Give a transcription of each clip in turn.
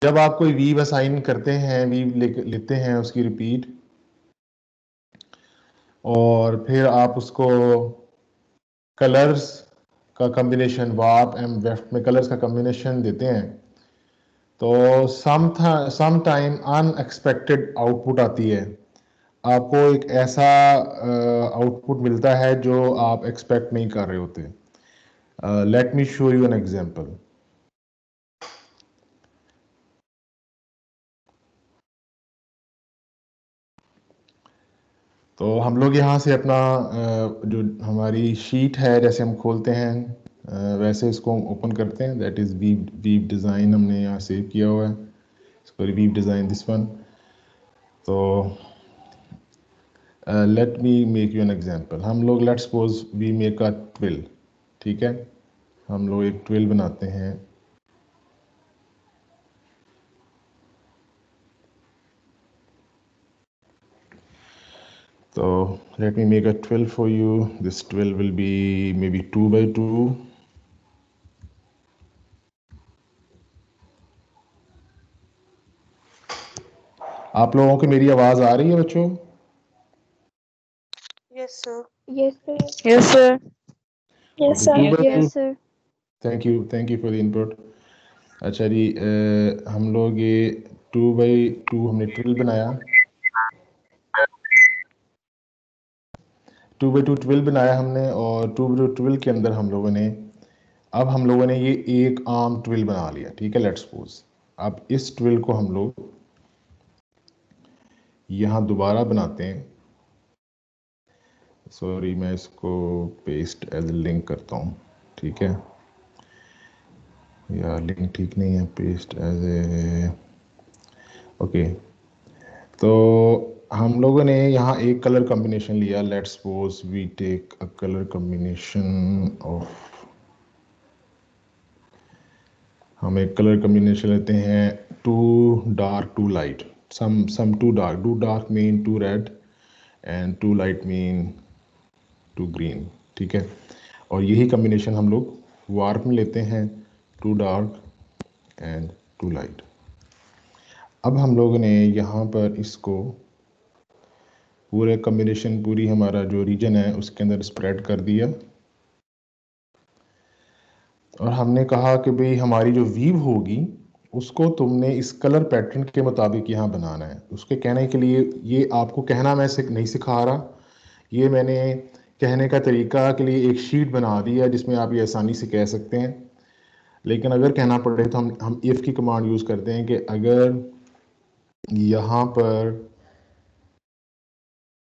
जब आप कोई वीव असाइन करते हैं, वीव लेते हैं उसकी रिपीट, और फिर आप उसको कलर्स का कॉम्बिनेशन, वार्प एंड वेफ्ट में कलर्स का कॉम्बिनेशन देते हैं, तो सम टाइम अनएक्सपेक्टेड आउटपुट आती है। आपको एक ऐसा आउटपुट मिलता है जो आप एक्सपेक्ट नहीं कर रहे होते। Let me show you an example. तो हम लोग यहाँ से अपना जो हमारी शीट है, जैसे हम खोलते हैं वैसे इसको हम ओपन करते हैं। दैट इज़ वीव डिज़ाइन हमने यहाँ सेव किया हुआ है, इसको वीव डिज़ाइन दिस वन। तो let me make you an example. हम लोग let's suppose we make a twill, ठीक है, हम लोग एक ट्विल बनाते हैं। So let me make a twill for you. This twill will be maybe 2 by 2. आप लोगों को मेरी आवाज आ रही है बच्चों? Yes, sir. Yes, sir. Yes, sir. Yes, Okay, sir. 2 by 2. Yes, sir. Thank you for the input. अच्छा जी, हम लोग ये 2 by 2 हमने ट्विल बनाया, 2 by 2 ट्विल बनाया हमने, और 2 by 2 ट्विल के अंदर हम लोगों ने ये एक आर्म ट्विल बना लिया, ठीक है। लेट्स सपोज अब इस ट्विल को हम लोग यहाँ दोबारा बनाते हैं। सॉरी, मैं इसको पेस्ट एज लिंक करता हूँ, ठीक है, या लिंक ठीक नहीं है, पेस्ट एज ए, ओके। तो हम लोगों ने यहाँ एक कलर कॉम्बिनेशन लिया। Let's suppose we take a colour combination of, हम एक कलर कॉम्बिनेशन लेते हैं, two dark two light, some two dark mean two red and two light mean two green, ठीक है। और यही कॉम्बिनेशन हम लोग वार्प में लेते हैं, two dark and two light. अब हम लोगों ने यहाँ पर इसको पूरे कॉम्बिनेशन, पूरी हमारा जो रीजन है उसके अंदर स्प्रेड कर दिया, और हमने कहा कि भाई हमारी जो वीव होगी उसको तुमने इस कलर पैटर्न के मुताबिक यहाँ बनाना है। उसके कहने के लिए, ये आपको कहना मैं नहीं सिखा रहा, ये मैंने कहने का तरीका के लिए एक शीट बना दी है जिसमें आप ये आसानी से कह सकते हैं। लेकिन अगर कहना पड़े तो हम इफ़ की कमांड यूज़ करते हैं कि अगर यहाँ पर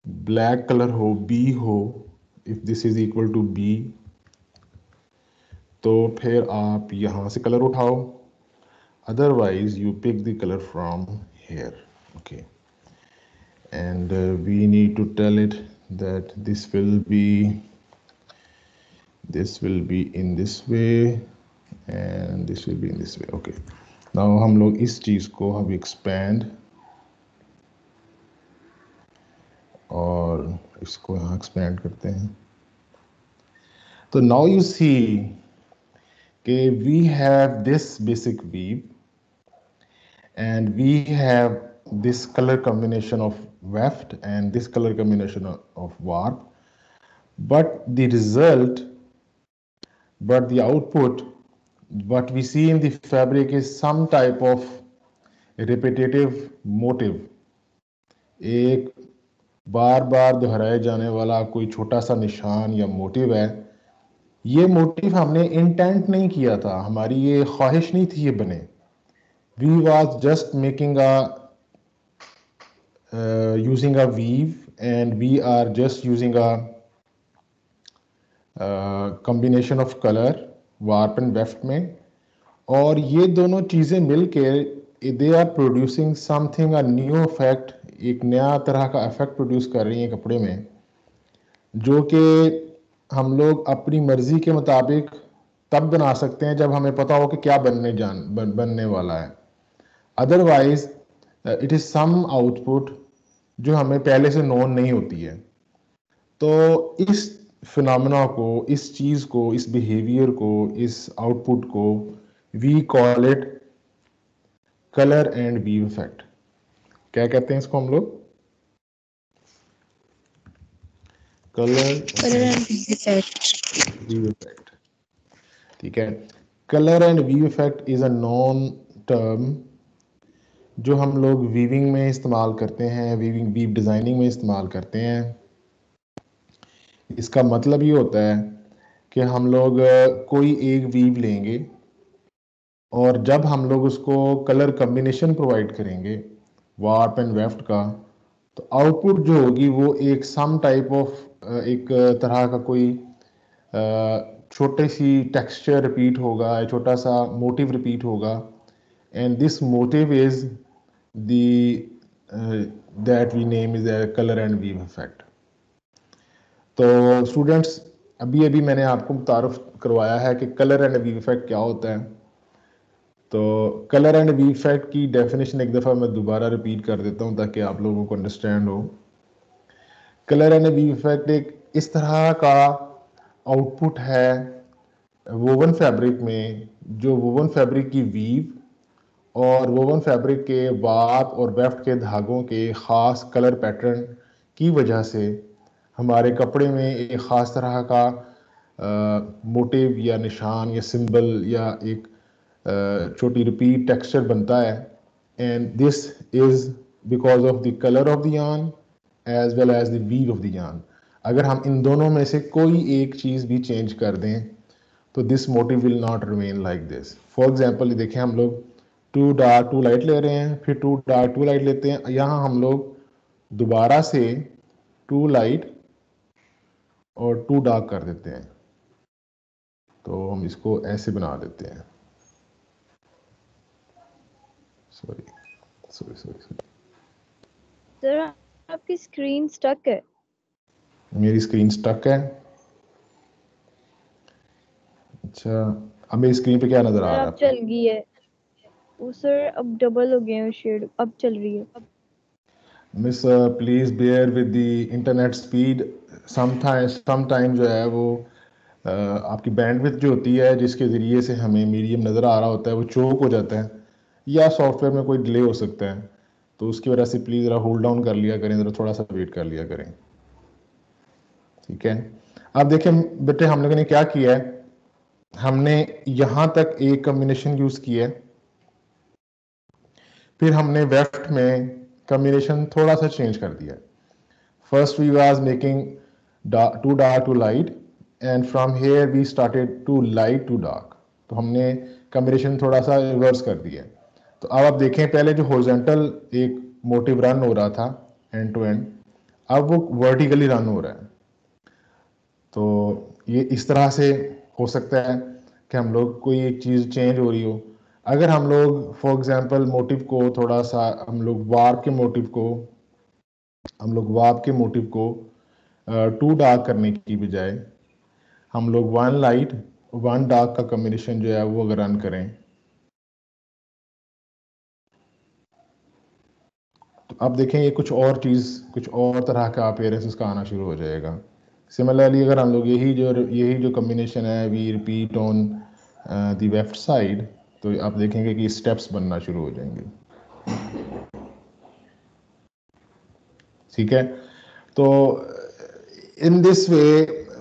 ब्लैक कलर हो, बी हो, if this is equal to B, तो फिर आप यहाँ से कलर उठाओ, otherwise you pick the color from here, okay. And we need to tell it that this will be in this way and this will be in this way, okay. now हम लोग इस चीज़ को हम expand और इसको यहाँ expand करते हैं। तो now you see कि we have this basic weave and we have this color combination of weft and this color combination of warp, but the result, but the output, what we see in the fabric is some type of repetitive motive, एक बार बार दोहराए जाने वाला कोई छोटा सा निशान या motive है। ये मोटिव हमने इंटेंट नहीं किया था, हमारी ये ख्वाहिश नहीं थी ये बने। We was just making a using a weave and we are just using a combination of color warp and weft में, और ये दोनों चीज़ें मिलके they are producing something a new effect, एक नया तरह का इफेक्ट प्रोड्यूस कर रही हैं कपड़े में, जो कि हम लोग अपनी मर्जी के मुताबिक तब बना सकते हैं जब हमें पता हो कि क्या बनने वाला है। Otherwise it is some output जो हमें पहले से नोन नहीं होती है। तो इस फिनोमेना को, इस चीज़ को, इस बिहेवियर को, इस आउटपुट को we call it colour and weave effect. क्या कहते हैं इसको हम लोग? Colour and weave effect. ठीक है, colour and weave effect is a known term जो हम लोग वीविंग में इस्तेमाल करते हैं, वीव डिजाइनिंग में इस्तेमाल करते हैं। इसका मतलब ये होता है कि हम लोग कोई एक वीव लेंगे और जब हम लोग उसको कलर कम्बिनेशन प्रोवाइड करेंगे वार्प एंड वेफ्ट का, तो आउटपुट जो होगी वो एक सम टाइप ऑफ एक तरह का कोई छोटी सी टेक्सचर रिपीट होगा, छोटा सा मोटिव रिपीट होगा, and this motive is that we name is a colour and weave effect. तो स्टूडेंट्स, अभी अभी मैंने आपको तारुफ करवाया है कि कलर एंड वीव इफेक्ट क्या होता है। तो कलर एंड वीव इफेक्ट की डेफिनेशन एक दफ़ा मैं दोबारा रिपीट कर देता हूँ ताकि आप लोगों को अंडरस्टैंड हो। कलर एंड वीव इफेक्ट एक इस तरह का आउटपुट है वोवन फैब्रिक में, जो वोवन फैब्रिक की वीव और वोवन फैब्रिक के वार्प और वेफ्ट के धागों के ख़ास कलर पैटर्न की वजह से हमारे कपड़े में एक ख़ास तरह का मोटिव या निशान या सिंबल या एक छोटी रिपीट टेक्सचर बनता है, and this is because of the colour of the yarn as well as the weave of the yarn। अगर हम इन दोनों में से कोई एक चीज़ भी चेंज कर दें तो this motive will not remain like this. For example देखें, हम लोग टू डार्क टू लाइट ले रहे हैं, फिर टू डार्क टू लाइट लेते हैं, यहाँ हम लोग दोबारा से टू लाइट और टू डार्क कर देते हैं। तो हम इसको ऐसे बना देते हैं। Sorry sorry sorry sorry sir आपकी स्क्रीन स्टक है। मेरी स्क्रीन स्टक है। अच्छा, अब मेरी स्क्रीन पे क्या नजर आ सर रहा है अब आपको? चल गई है वो सर, अब डबल हो गए हैं शेड, अब चल रही है। Miss please bear with the internet speed. Sometime जो है वो आपकी बैंडविड्थ जो होती है जिसके ज़रिए से हमें मीडियम नज़र आ रहा होता है वो चोक हो जाता है, या सॉफ्टवेयर में कोई डिले हो सकता है। तो उसकी वजह से प्लीज़ ज़रा होल्ड डाउन कर लिया करें, ज़रा थोड़ा सा वेट कर लिया करें। ठीक है, अब देखें बेटे, हम लोगों ने क्या किया है, हमने यहाँ तक एक कम्बिनेशन यूज़ किया है, फिर हमने वेफ्ट में कम्बिनेशन थोड़ा सा चेंज कर दिया। First we was making two dark two light, and from here we started two light two dark. तो हमने कम्बिनेशन थोड़ा सा रिवर्स कर दिया। तो अब आप देखें, पहले जो हॉरिजॉन्टल एक मोटिव रन हो रहा था एंड टू एंड, अब वो वर्टिकली रन हो रहा है। तो ये इस तरह से हो सकता है कि हम लोग कोई एक चीज़ चेंज हो रही हो। अगर हम लोग फॉर एग्जांपल मोटिव को थोड़ा सा हम लोग वार्प के मोटिव को टू डार्क करने की बजाय हम लोग वन लाइट वन डार्क का कॉम्बिनेशन जो है वो अगर रन करें, तो अब देखें ये कुछ और तरह का अपीयरेंस का आना शुरू हो जाएगा। सिमिलरली अगर हम लोग यही जो कॉम्बिनेशन है we repeat on the left side, तो आप देखेंगे कि स्टेप्स बनना शुरू हो जाएंगे। ठीक है, तो in this way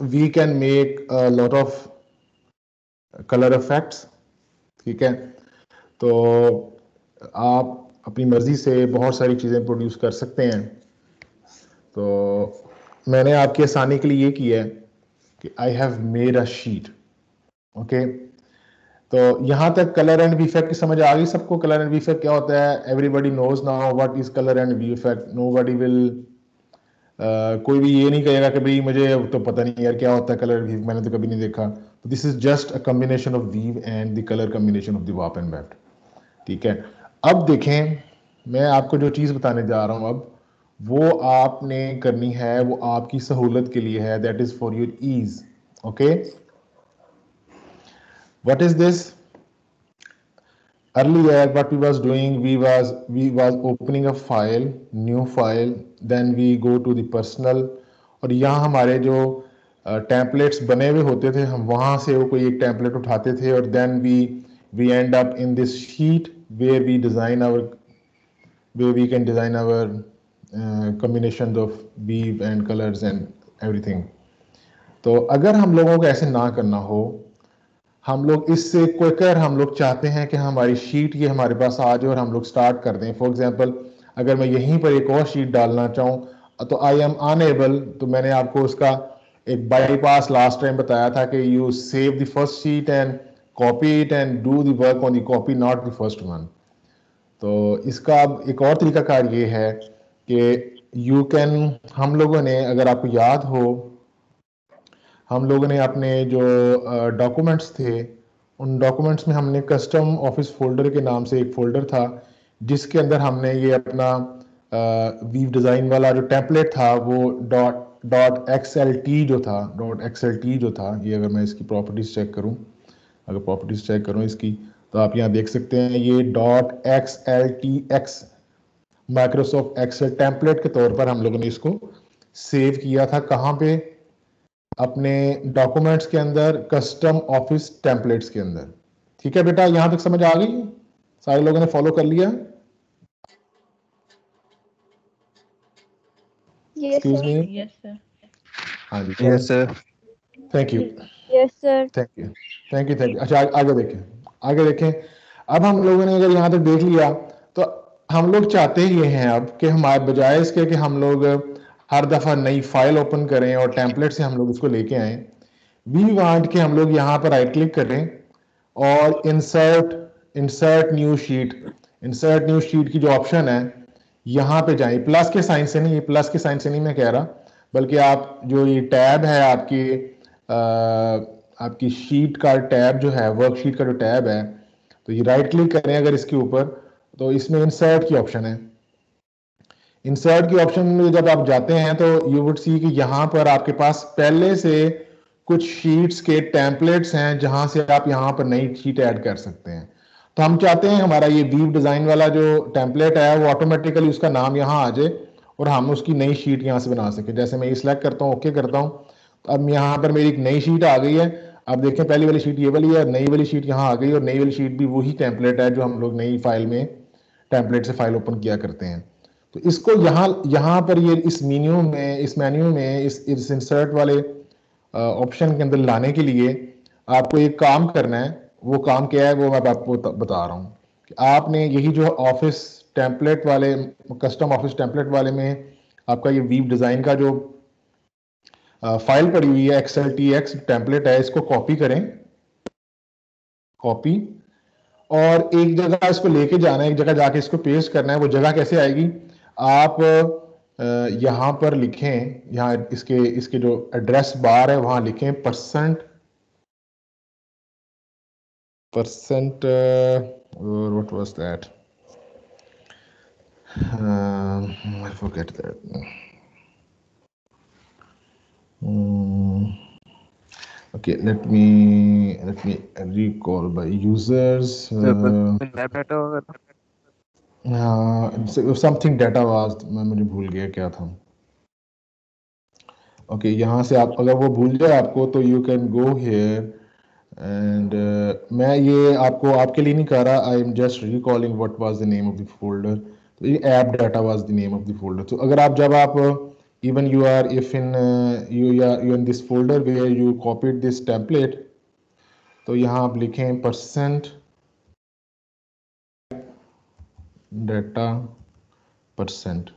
we can make a lot of colour effects. ठीक है, तो आप अपनी मर्जी से बहुत सारी चीज़ें प्रोड्यूस कर सकते हैं। तो मैंने आपकी आसानी के लिए ये किया है कि I have made a sheet. Okay, तो यहाँ तक कलर एंड वी इफेक्ट की समझ आ गई सबको? कलर एंड वी इफेक्ट क्या होता है? Everybody knows now what is colour and weave effect. Nobody will कोई भी ये नहीं कहेगा कि भाई मुझे तो पता नहीं यार क्या होता है कलर वीव, मैंने तो कभी नहीं देखा। तो this is just a combination of weave and the colour combination of the warp and weft. ठीक है, अब देखें, मैं आपको जो चीज़ बताने जा रहा हूँ अब, वो आपने करनी है, वो आपकी सहूलत के लिए है, that is for your ease. Okay, what is this? Earlier what we was doing, we was opening a file, new file, then we go to the personal, और यहाँ हमारे जो टेम्पलेट्स बने हुए होते थे हम वहाँ से वो कोई एक टेम्पलेट उठाते थे और then we end up in this sheet where we design our where we can design our combinations of weave and colors and everything. तो अगर हम लोगों को ऐसे ना करना हो, हम लोग इससे क्विकर हम लोग चाहते हैं कि हमारी शीट ये हमारे पास आ जाए और हम लोग स्टार्ट कर दें. फॉर एग्जांपल अगर मैं यहीं पर एक और शीट डालना चाहूँ तो आई एम अनएबल. तो मैंने आपको उसका एक बाईपास लास्ट टाइम बताया था कि you save the first sheet and copy it and do the work on the copy, not the first one. तो इसका अब एक और तरीकाकार ये है कि यू कैन, हम लोगों ने, अगर आपको याद हो, हम लोगों ने अपने जो डॉक्यूमेंट्स थे उन डॉक्यूमेंट्स में हमने कस्टम ऑफिस फोल्डर के नाम से एक फोल्डर था जिसके अंदर हमने ये अपना वीव डिज़ाइन वाला जो टेम्पलेट था वो डॉट XLT जो था, ये अगर मैं इसकी प्रॉपर्टीज चेक करूं, अगर प्रॉपर्टीज चेक करूं इसकी, तो आप यहाँ देख सकते हैं ये .XLTX माइक्रोसॉफ्ट एक्सेल टेम्पलेट के तौर पर हम लोगों ने इसको सेव किया था. कहाँ पे? अपने डॉक्यूमेंट्स के अंदर, कस्टम ऑफिस टेम्पलेट्स के अंदर. ठीक है बेटा, यहां तक समझ आ गई? सारे लोगों ने फॉलो कर लिया? Excuse me. Yes sir. हाँ जी, yes sir. Thank you. Yes sir. Thank you. अच्छा आगे देखें. अब हम लोगों ने अगर यहाँ तक देख लिया तो हम लोग चाहते ये हैं अब कि हमारे बजाय इसके कि हम लोग हर दफा नई फाइल ओपन करें और टेम्पलेट से हम लोग इसको लेके आए, वी वांट कि हम लोग यहाँ पर राइट क्लिक करें और इंसर्ट न्यू शीट की जो ऑप्शन है यहाँ पे जाएं. प्लस के साइन से नहीं, ये प्लस के साइन से नहीं मैं कह रहा, बल्कि आप जो ये टैब है आपकी शीट का टैब जो है, वर्कशीट का जो टैब है, तो ये राइट क्लिक करें अगर इसके ऊपर, तो इसमें इंसर्ट की ऑप्शन है. इंसर्ट की ऑप्शन में जब आप जाते हैं तो यू वुड सी कि यहाँ पर आपके पास पहले से कुछ शीट्स के टेम्पलेट्स हैं जहां से आप यहाँ पर नई शीट ऐड कर सकते हैं. तो हम चाहते हैं हमारा ये वीव डिजाइन वाला जो टेम्पलेट है वो ऑटोमेटिकली उसका नाम यहाँ आ जाए और हम उसकी नई शीट यहाँ से बना सकें. जैसे मैं ये सिलेक्ट करता हूँ, ओके करता हूँ, तो अब यहाँ पर मेरी एक नई शीट आ गई है. अब देखें, पहली वाली शीट ये वाली है, नई वाली शीट यहाँ आ गई और नई वाली शीट भी वही टेम्पलेट है जो हम लोग नई फाइल में टेम्पलेट से फाइल ओपन किया करते हैं. तो इसको यहाँ पर ये इस मेन्यू में इस इंसर्ट वाले ऑप्शन के अंदर लाने के लिए आपको एक काम करना है. वो काम क्या है वो मैं आपको बता रहा हूँ कि आपने यही जो ऑफिस टेम्पलेट वाले, कस्टम ऑफिस टेम्पलेट वाले में आपका ये वीव डिजाइन का जो फाइल पड़ी हुई है XLTX टेम्पलेट है, इसको कॉपी करें, कॉपी, और एक जगह इसको लेके जाना है, एक जगह जाके इसको पेस्ट करना है. वो जगह कैसे आएगी? आप यहाँ पर लिखें, यहाँ इसके जो एड्रेस बार है वहां लिखें percent what was that? I forget that. Okay, let me recall by users. Something data was, मैं मुझे भूल गया क्या था. ओके, यहाँ से आप अगर वो भूल जाए आपको तो you can go here and मैं ये आपके लिए नहीं कर रहा, I am just recalling what was the name of the folder. तो ये app data was the name of the folder. तो अगर जब आप even you are you're in this folder where you copied this template, तो यहाँ आप लिखें % data %.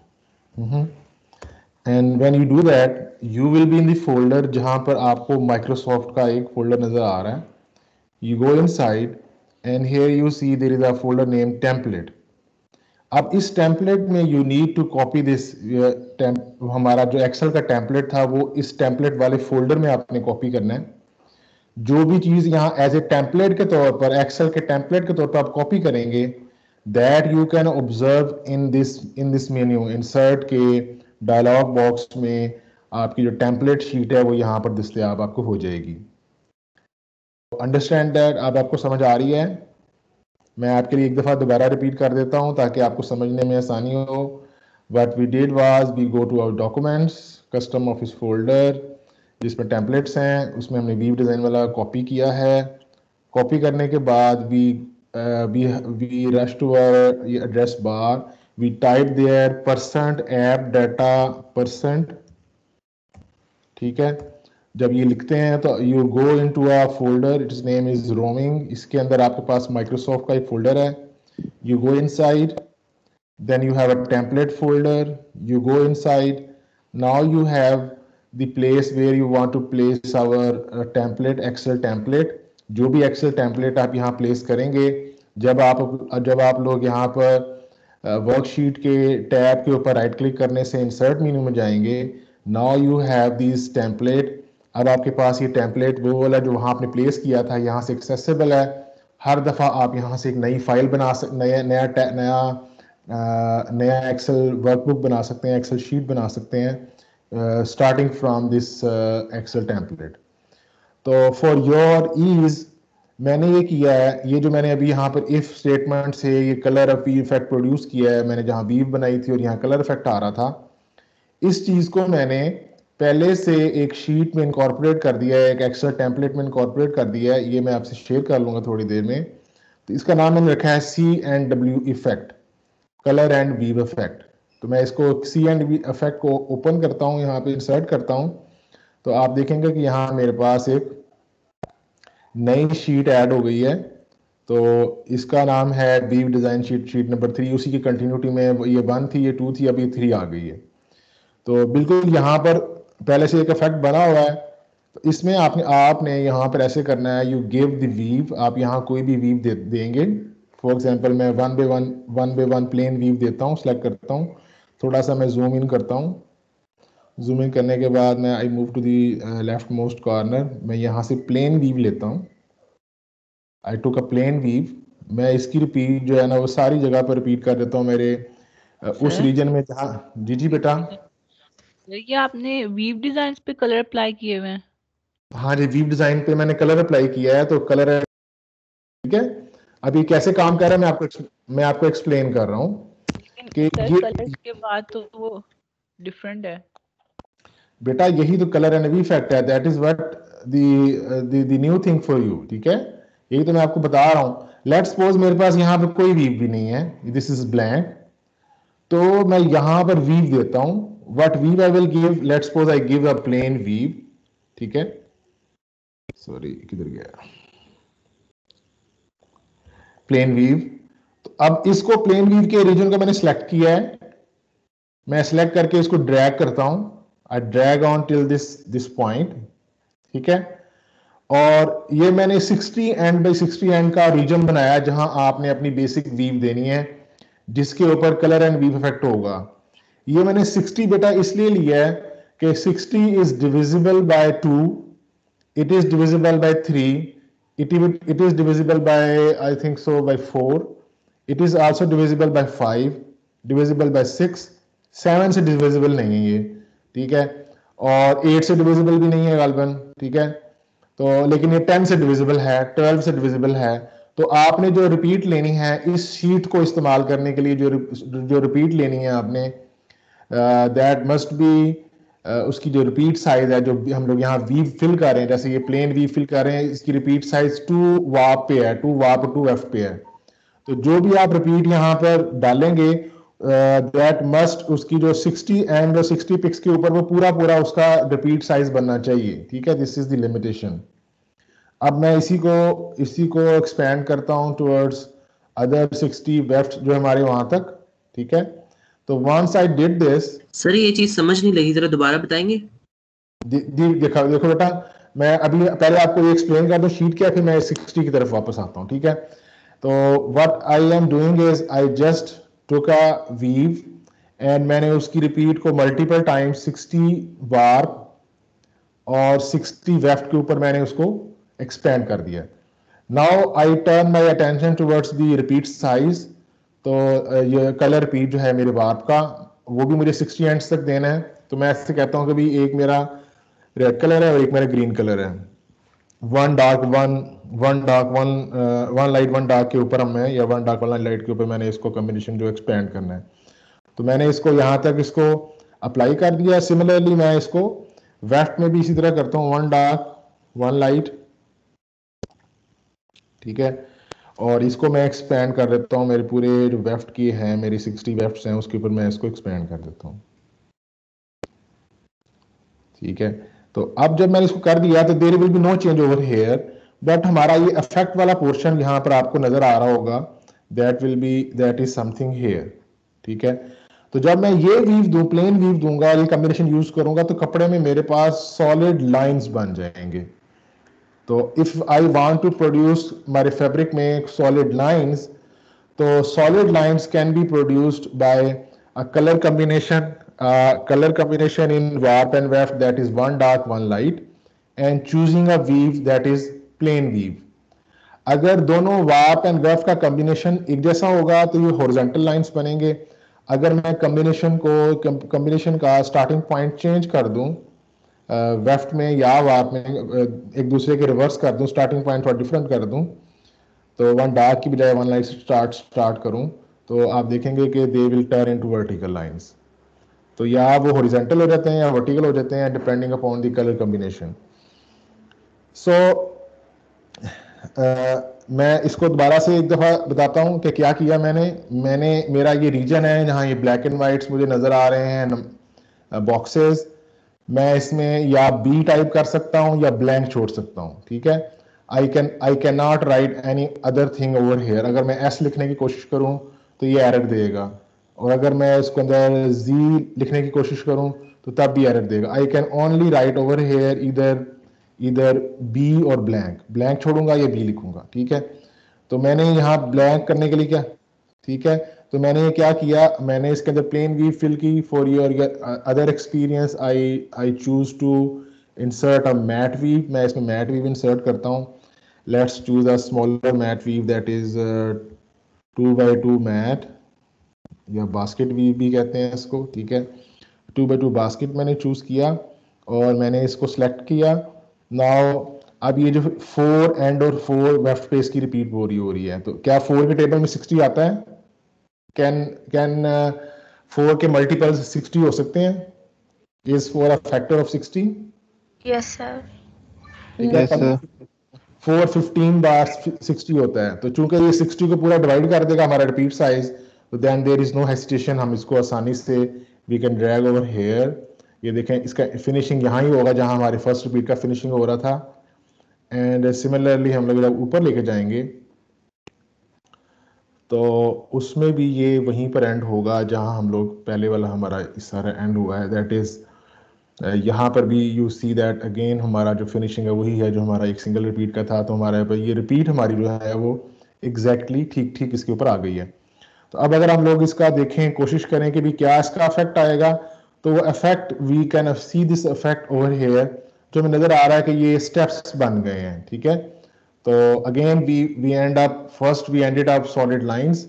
and when you do that you will be in the folder जहाँ पर आपको Microsoft का एक folder नजर आ रहा है. You go inside and here you see there is a folder named template. अब इस टेम्पलेट में you need to copy this, हमारा जो एक्सेल का टेम्पलेट था वो इस टेम्पलेट वाले फोल्डर में आपने कॉपी करना है. जो भी चीज यहाँ एज ए टेम्पलेट के तौर पर, एक्सेल के टेम्पलेट के तौर पर आप कॉपी करेंगे, that you can observe in this menu. Insert के डायलॉग बॉक्स में आपकी जो टेम्पलेट शीट है वो यहाँ पर दस्तयाब आपको हो जाएगी. Understand that? अब आपको समझ आ रही है? मैं आपके लिए एक दफ़ा दोबारा रिपीट कर देता हूं ताकि आपको समझने में आसानी हो. What we did was we go to our documents, custom office folder जिसमें टेम्पलेट्स हैं, उसमें हमने वीव डिज़ाइन वाला कॉपी किया है. कॉपी करने के बाद we we rush to our address bar, we type there %app data %, ठीक है। जब ये लिखते हैं तो you go into a folder, it's name is roaming, इसके अंदर आपके पास माइक्रोसॉफ्ट का एक फोल्डर है, you go inside, then you have a template folder, you go inside, now you have the place where you want to place our template, excel template, जो भी excel template आप यहाँ place करेंगे, जब आप लोग यहाँ पर वर्कशीट के टैब के ऊपर राइट क्लिक करने से इंसर्ट मेन्यू में जाएंगे, now you have these template, अब आपके पास ये टेम्पलेट वो वाला जो वहाँ आपने प्लेस किया था यहाँ से एक्सेसिबल है। हर दफ़ा आप यहाँ से एक नई फाइल बना सकते, नया एक्सेल वर्कबुक बना सकते हैं, एक्सेल शीट बना सकते हैं starting from this Excel template. तो फॉर योर ईज मैंने ये किया है, ये जो मैंने अभी यहाँ पर इफ स्टेटमेंट से ये कलर इफेक्ट प्रोड्यूस किया है, मैंने जहाँ वीव बनाई थी और यहाँ कलर इफेक्ट आ रहा था, इस चीज़ को मैंने पहले से एक शीट में इनकॉर्पोरेट कर दिया है, एक एक्सेल टेम्पलेट में इनकॉर्पोरेट कर दिया है, ये मैं आपसे शेयर कर लूँगा थोड़ी देर में। तो इसका नाम मैंने रखा है C&W effect, colour and weave effect. तो मैं इसको C&W इफेक्ट को ओपन करता हूँ, यहाँ पे इंसर्ट करता हूँ, तो आप देखेंगे कि यहाँ मेरे पास एक नई शीट ऐड हो गई है। तो इसका नाम है weave design sheet, sheet number 3, उसी की कंटिन्यूटी में ये 1 थी, ये 2 थी, अभी 3 आ गई है। तो बिल्कुल यहाँ पर पहले से एक इफेक्ट बना हुआ है, तो इसमें आपने यहाँ पर ऐसे करना है, यू गिव द वीव, आप यहाँ कोई भी वीव देंगे। फॉर एग्जांपल मैं 1 by 1 प्लेन वीव देता हूँ, सेलेक्ट करता हूँ, थोड़ा सा मैं जूम इन करता हूँ, जूम इन करने के बाद मैं I move to the leftmost corner, मैं यहाँ से प्लेन वीव लेता हूँ, आई टुक अ प्लेन वीव, मैं इसकी रिपीट जो है ना वो सारी जगह पर रिपीट कर देता हूँ मेरे उस सर रीजन में जहाँ। जी बेटा। ये आपने वीव डिजाइन पे कलर अप्लाई किए हुए हैं? हाँ जी, वीव डिजाइन पे मैंने कलर अप्लाई किया है, तो कलर है, ठीक है। अभी कैसे काम कर रहा है मैं आपको एक्सप्लेन कर रहा हूँ कि सर ये कलर के बाद तो वो डिफरेंट है। बेटा यही तो कलर एंड वी इफेक्ट है, that is what the new thing for you, ठीक है। यही तो मैं आपको बता रहा हूँ। लेट्स सपोज मेरे पास यहाँ पे कोई वीव भी नहीं है, दिस इज ब्लैंक, तो मैं यहाँ पर वीव देता हूँ, what weave I will give, let's suppose I give a plain weave, ठीक है। सॉरी किधर गया, प्लेन वीव। तो अब इसको प्लेन वीव के रीजन को मैंने सिलेक्ट किया है, मैं सिलेक्ट करके इसको ड्रैग करता हूं, I drag on till this point, ठीक है। और ये मैंने 60 एंड बाई 60 एंड का रीजन बनाया जहां आपने अपनी बेसिक वीव देनी है, जिसके ऊपर कलर एंड वीव इफेक्ट होगा। ये मैंने 60 बेटा इसलिए लिया है कि 60 is divisible by 2, it is divisible by 3, it is divisible by I think so by 4, it is also divisible by 5, divisible by 6, 7 से divisible नहीं है ये, ठीक है। और 8 से divisible भी नहीं है गालबन, ठीक है। तो लेकिन ये 10 से divisible है, 12 से divisible है। तो आपने जो रिपीट लेनी है इस शीट को इस्तेमाल करने के लिए, जो रिपीट लेनी है आपने, दैट मस्ट बी उसकी जो रिपीट साइज है, जो हम लोग यहाँ वीव फिल कर रहे हैं, जैसे ये प्लेन वीव फिल कर रहे हैं, इसकी रिपीट साइज 2 वाप पे है, 2 वाप 2 एफ पे है। तो जो भी आप रिपीट यहाँ पर डालेंगे, दैट मस्ट उसकी जो 60 एंड 60 पिक्स के ऊपर वो पूरा पूरा उसका रिपीट साइज बनना चाहिए, ठीक है। This is the limitation. अब मैं इसी को एक्सपेंड करता हूँ टुवर्ड्स अदर 60 वेफ्ट जो हमारे वहां तक, ठीक है। तो once I did this, sir ये चीज समझ नहीं लगी, जरा दोबारा बताएंगे? देखो बेटा, मैं अभी पहले आपको ये एक्सप्लेन कर दूं शीट क्या, फिर मैं 60 की तरफ वापस आता हूं, ठीक है। तो what I am doing is I just took a weave and मैंने उसकी रिपीट को मल्टीपल टाइम्स 60 बार और 60 वेफ्ट के ऊपर मैंने उसको एक्सपेंड कर दिया। Now I turn my attention towards the repeat size. तो ये कलर रिपीट जो है मेरे वार्प का, वो भी मुझे 60 एंड्स तक देना है। तो मैं ऐसे कहता हूँ कि भाई एक मेरा रेड कलर है और एक मेरा ग्रीन कलर है, वन लाइट वन डार्क के ऊपर हमें, या वन डार्क वन लाइट के ऊपर मैंने इसको कॉम्बिनेशन जो एक्सपेंड करना है। तो मैंने इसको यहाँ तक इसको अप्लाई कर दिया। सिमिलरली मैं इसको वेफ्ट में भी इसी तरह करता हूँ, वन डार्क वन लाइट, ठीक है। और इसको मैं एक्सपेंड कर देता हूँ, मेरे पूरे जो वेफ्ट की है, मेरी 60 वेफ्ट्स हैं, उसके ऊपर मैं इसको एक्सपेंड कर देता हूँ। ठीक है, तो अब जब मैंने इसको कर दिया तो there will be no change over here, but हमारा ये इफेक्ट वाला पोर्शन यहाँ पर आपको नजर आ रहा होगा, दैट इज समथिंग हेयर। ठीक है, तो जब मैं ये वीव दूं, प्लेन वीव दूंगा, ये कॉम्बिनेशन यूज करूंगा, तो कपड़े में मेरे पास सॉलिड लाइंस बन जाएंगे। तो if I want to produce हमारे फैब्रिक में सॉलिड लाइंस, तो solid lines can be produced by a color combination in warp and weft that is one dark, one light, and choosing a weave that is plain weave. अगर दोनों warp and weft का combination एक जैसा होगा तो ये horizontal lines बनेंगे। अगर मैं कॉम्बिनेशन का स्टार्टिंग पॉइंट चेंज कर दूं वेफ्ट में या वार्प में, एक दूसरे के रिवर्स कर दूं, स्टार्टिंग पॉइंट थोड़ा डिफरेंट कर दूं, तो वन डार्क की बजाय वन लाइट स्टार्ट करूं, तो आप देखेंगे कि they will turn into vertical lines. तो या वो हॉरिजॉन्टल हो जाते हैं या वर्टिकल हो जाते हैं, depending upon the colour combination. So मैं इसको दोबारा से एक दफ़ा बताता हूं कि क्या किया मैंने मेरा ये रीजन है जहां ये ब्लैक एंड वाइट्स मुझे नज़र आ रहे हैं बॉक्सेस, मैं इसमें या बी टाइप कर सकता हूं या ब्लैंक छोड़ सकता हूं। ठीक है, आई can not right any other thing over hair. अगर मैं एस लिखने की कोशिश करूं तो ये एरर देगा, और अगर मैं इसके अंदर जी लिखने की कोशिश करूं तो तब भी एरर देगा। I can only right over hair इधर बी और ब्लैंक छोड़ूंगा या बी लिखूंगा। ठीक है, तो मैंने यहाँ ब्लैंक करने के लिए क्या, ठीक है, तो मैंने ये क्या किया, मैंने इसके अंदर प्लेन वी फिल की। For your other experience I choose to insert a mat weave. मैं इसमें मैट वीव इंसर्ट करता हूँ। Let's choose a smaller mat weave that is 2x2 mat, या बास्केट वीव भी कहते हैं इसको। ठीक है, 2x2 बास्केट मैंने चूज किया और मैंने इसको सिलेक्ट किया। नाउ अब ये जो 4 एंड और 4 वेफ्ट पे इसकी रिपीट हो रही है, तो क्या 4 के टेबल में 60 आता है? कैन 4 के मल्टीपल्स 60 हो सकते हैं? Is 4 a factor of 60? Yes sir. ठीक है, 4 15 बार 60 होता है, तो चूंकि ये 60 को पूरा डिवाइड कर देगा हमारा रिपीट साइज, तो then there is no hesitation, हम इसको आसानी से we can drag over here. ये देखें, इसका फिनिशिंग यहाँ ही होगा जहां हमारे फर्स्ट रिपीट का फिनिशिंग हो रहा था। एंड सिमिलरली हम लोग जब ऊपर लेके जाएंगे तो उसमें भी ये वहीं पर एंड होगा जहां हम लोग पहले वाला हमारा इस सारा एंड हुआ है। दैट इज यहाँ पर भी यू सी दैट अगेन हमारा जो फिनिशिंग है वही है जो हमारा एक सिंगल रिपीट का था। तो हमारा ये रिपीट हमारी जो है वो एग्जैक्टली ठीक इसके ऊपर आ गई है। तो अब अगर हम लोग इसका देखें, कोशिश करें कि भी क्या इसका इफेक्ट आएगा, तो वो effect we can see this effect over here, जो हमें नजर आ रहा है कि ये स्टेप्स बन गए हैं। ठीक है, तो again we end up, first we ended up solid lines,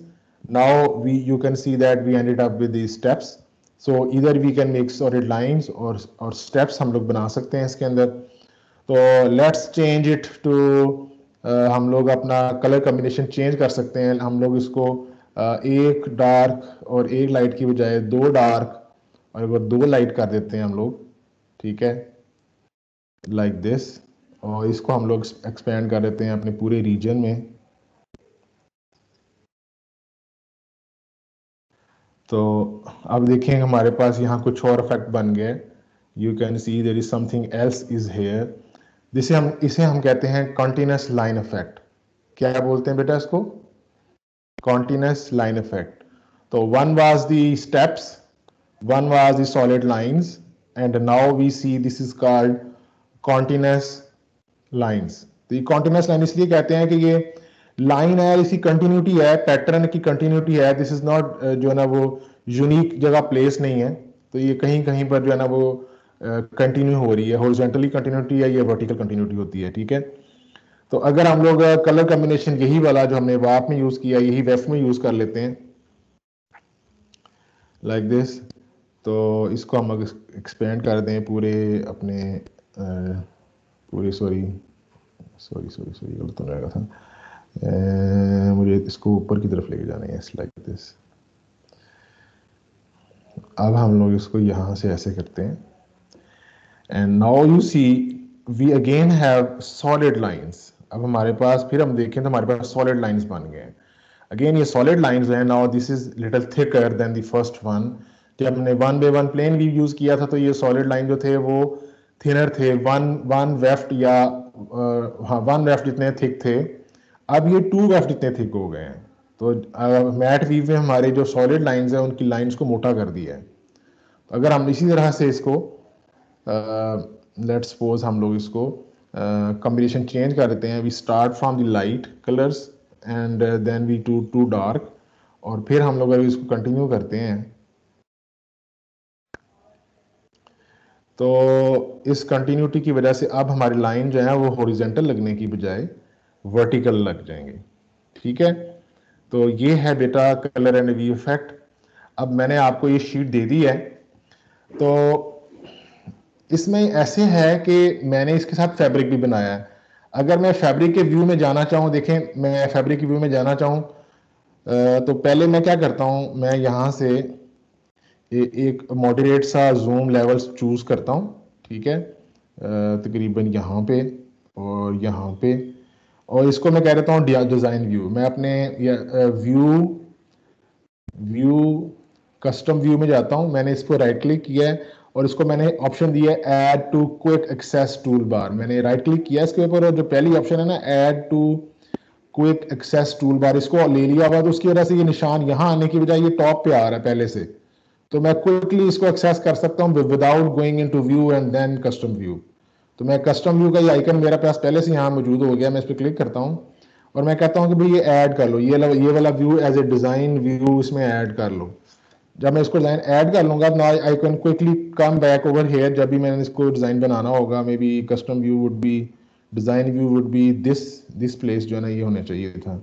now you can see that we ended up with the steps. So इधर we can make solid lines और स्टेप्स हम लोग बना सकते हैं इसके अंदर। तो लेट्स चेंज इट टू, हम लोग अपना कलर कॉम्बिनेशन चेंज कर सकते हैं। हम लोग इसको एक डार्क और एक लाइट की बजाय 2 डार्क और 2 लाइट कर देते हैं हम लोग। ठीक है, लाइक दिस, और इसको हम लोग एक्सपेंड कर देते हैं अपने पूरे रीजन में। तो अब देखें हमारे पास यहाँ कुछ और इफेक्ट बन गए। You can see there is something else is here. इसे हम कहते हैं कॉन्टिन्यूस लाइन इफेक्ट। क्या बोलते हैं बेटा इसको? Continuous line effect. तो one was the steps, one was the solid lines, and now we see this is called continuous lines. तो ये कॉन्टिन्यूस लाइन इसलिए कहते हैं कि ये लाइन है, इसकी कंटिन्यूटी है, पैटर्न की कंटिन्यूटी है। दिस इज नॉट जो है ना वो यूनिक जगह प्लेस नहीं है, तो ये कहीं कहीं पर जो है ना वो कंटिन्यू हो रही है। हॉरिजॉन्टली कंटिन्यूटी है, ये वर्टिकल कंटिन्यूटी होती है। ठीक है, तो अगर हम लोग कलर कॉम्बिनेशन यही वाला जो हमने वार्प में यूज किया यही वेफ में यूज कर लेते हैं, लाइक दिस, तो इसको हम एक्सपेंड कर दें पूरे अपने पूरे सॉरी गलत हो जाएगा था। मुझे इसको ऊपर की तरफ लेके जाना है, लाइक दिस। अब हम लोग इसको यहाँ से ऐसे करते हैं, and now you see we again have solid lines. अब हमारे पास फिर हम देखें तो हमारे पास सॉलिड लाइंस बन गए हैं। अगेन ये सॉलिड लाइंस हैं, now this is little thicker than the first one. जब हमने 1 by 1 प्लेन व्यू यूज किया था तो ये सॉलिड लाइन जो थे वो थिनर थे, वन वेफ्ट या हाँ 1 वेफ्ट जितने थिक थे। अब ये 2 वेफ्ट जितने थिक हो गए हैं। तो मैट वीव में हमारे जो सॉलिड लाइंस हैं उनकी लाइंस को मोटा कर दिया है। तो अगर हम इसी तरह से इसको लेट्स सपोज हम लोग इसको कॉम्बिनेशन चेंज कर देते हैं, we start from the light colours and then we two dark, और फिर हम लोग अगर इसको कंटिन्यू करते हैं तो इस कंटिन्यूटी की वजह से अब हमारी लाइन जो है वो हॉरिजॉन्टल लगने की बजाय वर्टिकल लग जाएंगे। ठीक है, तो ये है बेटा कलर एंड व्यू इफेक्ट। अब मैंने आपको ये शीट दे दी है, तो इसमें ऐसे है कि मैंने इसके साथ फैब्रिक भी बनाया है। अगर मैं फैब्रिक के व्यू में जाना चाहूँ, देखें मैं फैब्रिक के व्यू में जाना चाहूँ तो पहले मैं क्या करता हूँ, मैं यहाँ से एक मॉडरेट सा जूम लेवल चूज करता हूँ। ठीक है, तकरीबन यहाँ पे और यहाँ पे, और इसको मैं कह देता हूँ डिज़ाइन व्यू। मैं अपने व्यू कस्टम व्यू में जाता हूँ, मैंने इसको राइट क्लिक किया है और इसको मैंने ऑप्शन दिया है add to quick access toolbar. मैंने राइट क्लिक किया इसके ऊपर और जो पहली ऑप्शन है ना add to quick access toolbar, इसको ले लिया हुआ, तो उसकी वजह से ये निशान यहाँ आने की बजाय ये टॉप पे आ रहा है पहले से, तो मैं क्विकली इसको एक्सेस कर सकता हूँ without going into view and then custom view. तो मैं कस्टम व्यू का ये आइकन मेरे पास पहले से यहाँ मौजूद हो गया, मैं इस पर क्लिक करता हूँ और मैं कहता हूँ कि भाई ये ऐड कर लो, ये वाला view as a design view इसमें ऐड कर लो। जब मैं इसको डिज़ाइन ऐड कर लूँगा ना I can quickly come back over here, जब भी मैंने इसको डिज़ाइन बनाना होगा, may be custom view would be, design view would be this place जो है ना ये होना चाहिए था।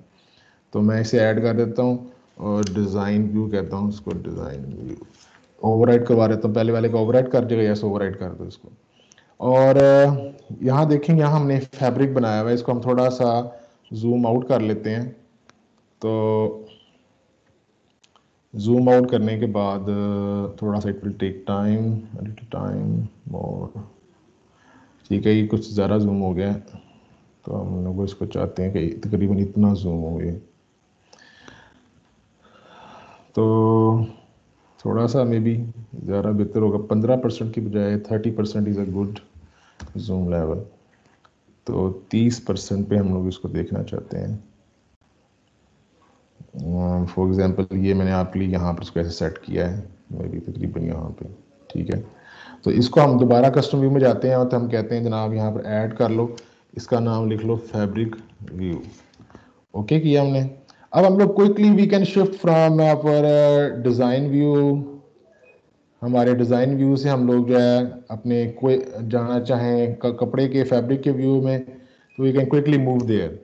तो मैं इसे ऐड कर देता हूँ और डिज़ाइन व्यू कहता हूँ इसको, डिज़ाइन व्यू ओवरराइड करवा देता हूँ, पहले वाले को ओवरराइड कर देगा, यस ओवरराइड कर दो इसको। और यहाँ देखें, यहाँ हमने फैब्रिक बनाया हुआ है, इसको हम थोड़ा सा जूम आउट कर लेते हैं। तो जूम आउट करने के बाद थोड़ा सा इट विल टेक टाइम और ठीक है, ये कुछ ज़्यादा जूम हो गया, तो हम लोग इसको चाहते हैं कि तकरीबन इतना जूम हो गया, तो थोड़ा सा मे बी ज़्यादा बेहतर होगा, 15% की बजाय 30% is a good zoom level. तो 30% पे हम लोग इसको देखना चाहते हैं। फॉर एग्जांपल ये मैंने आपके लिए यहाँ पर इसको ऐसे सेट किया है, मे बी तकरीबन यहाँ पे। ठीक है, तो इसको हम दोबारा कस्टम व्यू में जाते हैं और तो हम कहते हैं जनाब यहाँ पर ऐड कर लो, इसका नाम लिख लो फैब्रिक व्यू। ओके किया हमने। अब हम लोग quickly we can shift from पर डिज़ाइन व्यू, हमारे डिज़ाइन व्यू से हम लोग जो है अपने कोई जाना चाहें कपड़े के फैब्रिक के व्यू में, तो we can quickly move there.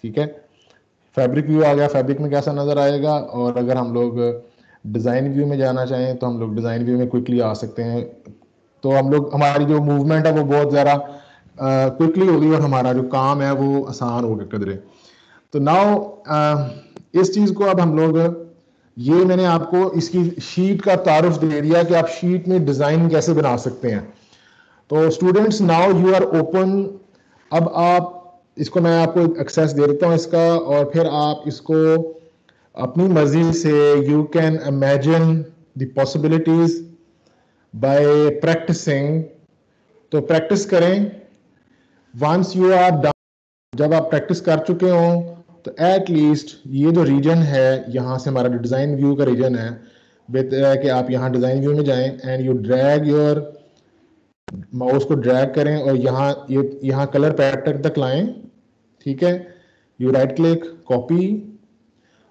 ठीक है, फैब्रिक व्यू आ गया, फैब्रिक में कैसा नज़र आएगा, और अगर हम लोग डिज़ाइन व्यू में जाना चाहें तो हम लोग डिज़ाइन व्यू में क्विकली आ सकते हैं। तो हम लोग हमारी जो मूवमेंट है वो बहुत ज़्यादा क्विकली होगी और हमारा जो काम है वो आसान होगा कदरे। तो नाउ इस चीज़ को अब हम लोग, ये मैंने आपको इसकी शीट का तारुफ दे दिया कि आप शीट में डिज़ाइन कैसे बना सकते हैं। तो students now you are open, अब आप इसको मैं आपको एक्सेस दे देता हूँ इसका, और फिर आप इसको अपनी मर्जी से you can imagine the possibilities by practising. तो प्रैक्टिस करें, वंस यू आर डन, जब आप प्रैक्टिस कर चुके हो तो एट लीस्ट ये जो रीजन है यहाँ से हमारा डिज़ाइन व्यू का रीजन है, बेहतर है कि आप यहाँ डिज़ाइन व्यू में जाएं and you drag your mouse को ड्रैग करें और यहाँ कलर पैटर्न तक लाएं। ठीक है, यू राइट क्लिक कॉपी,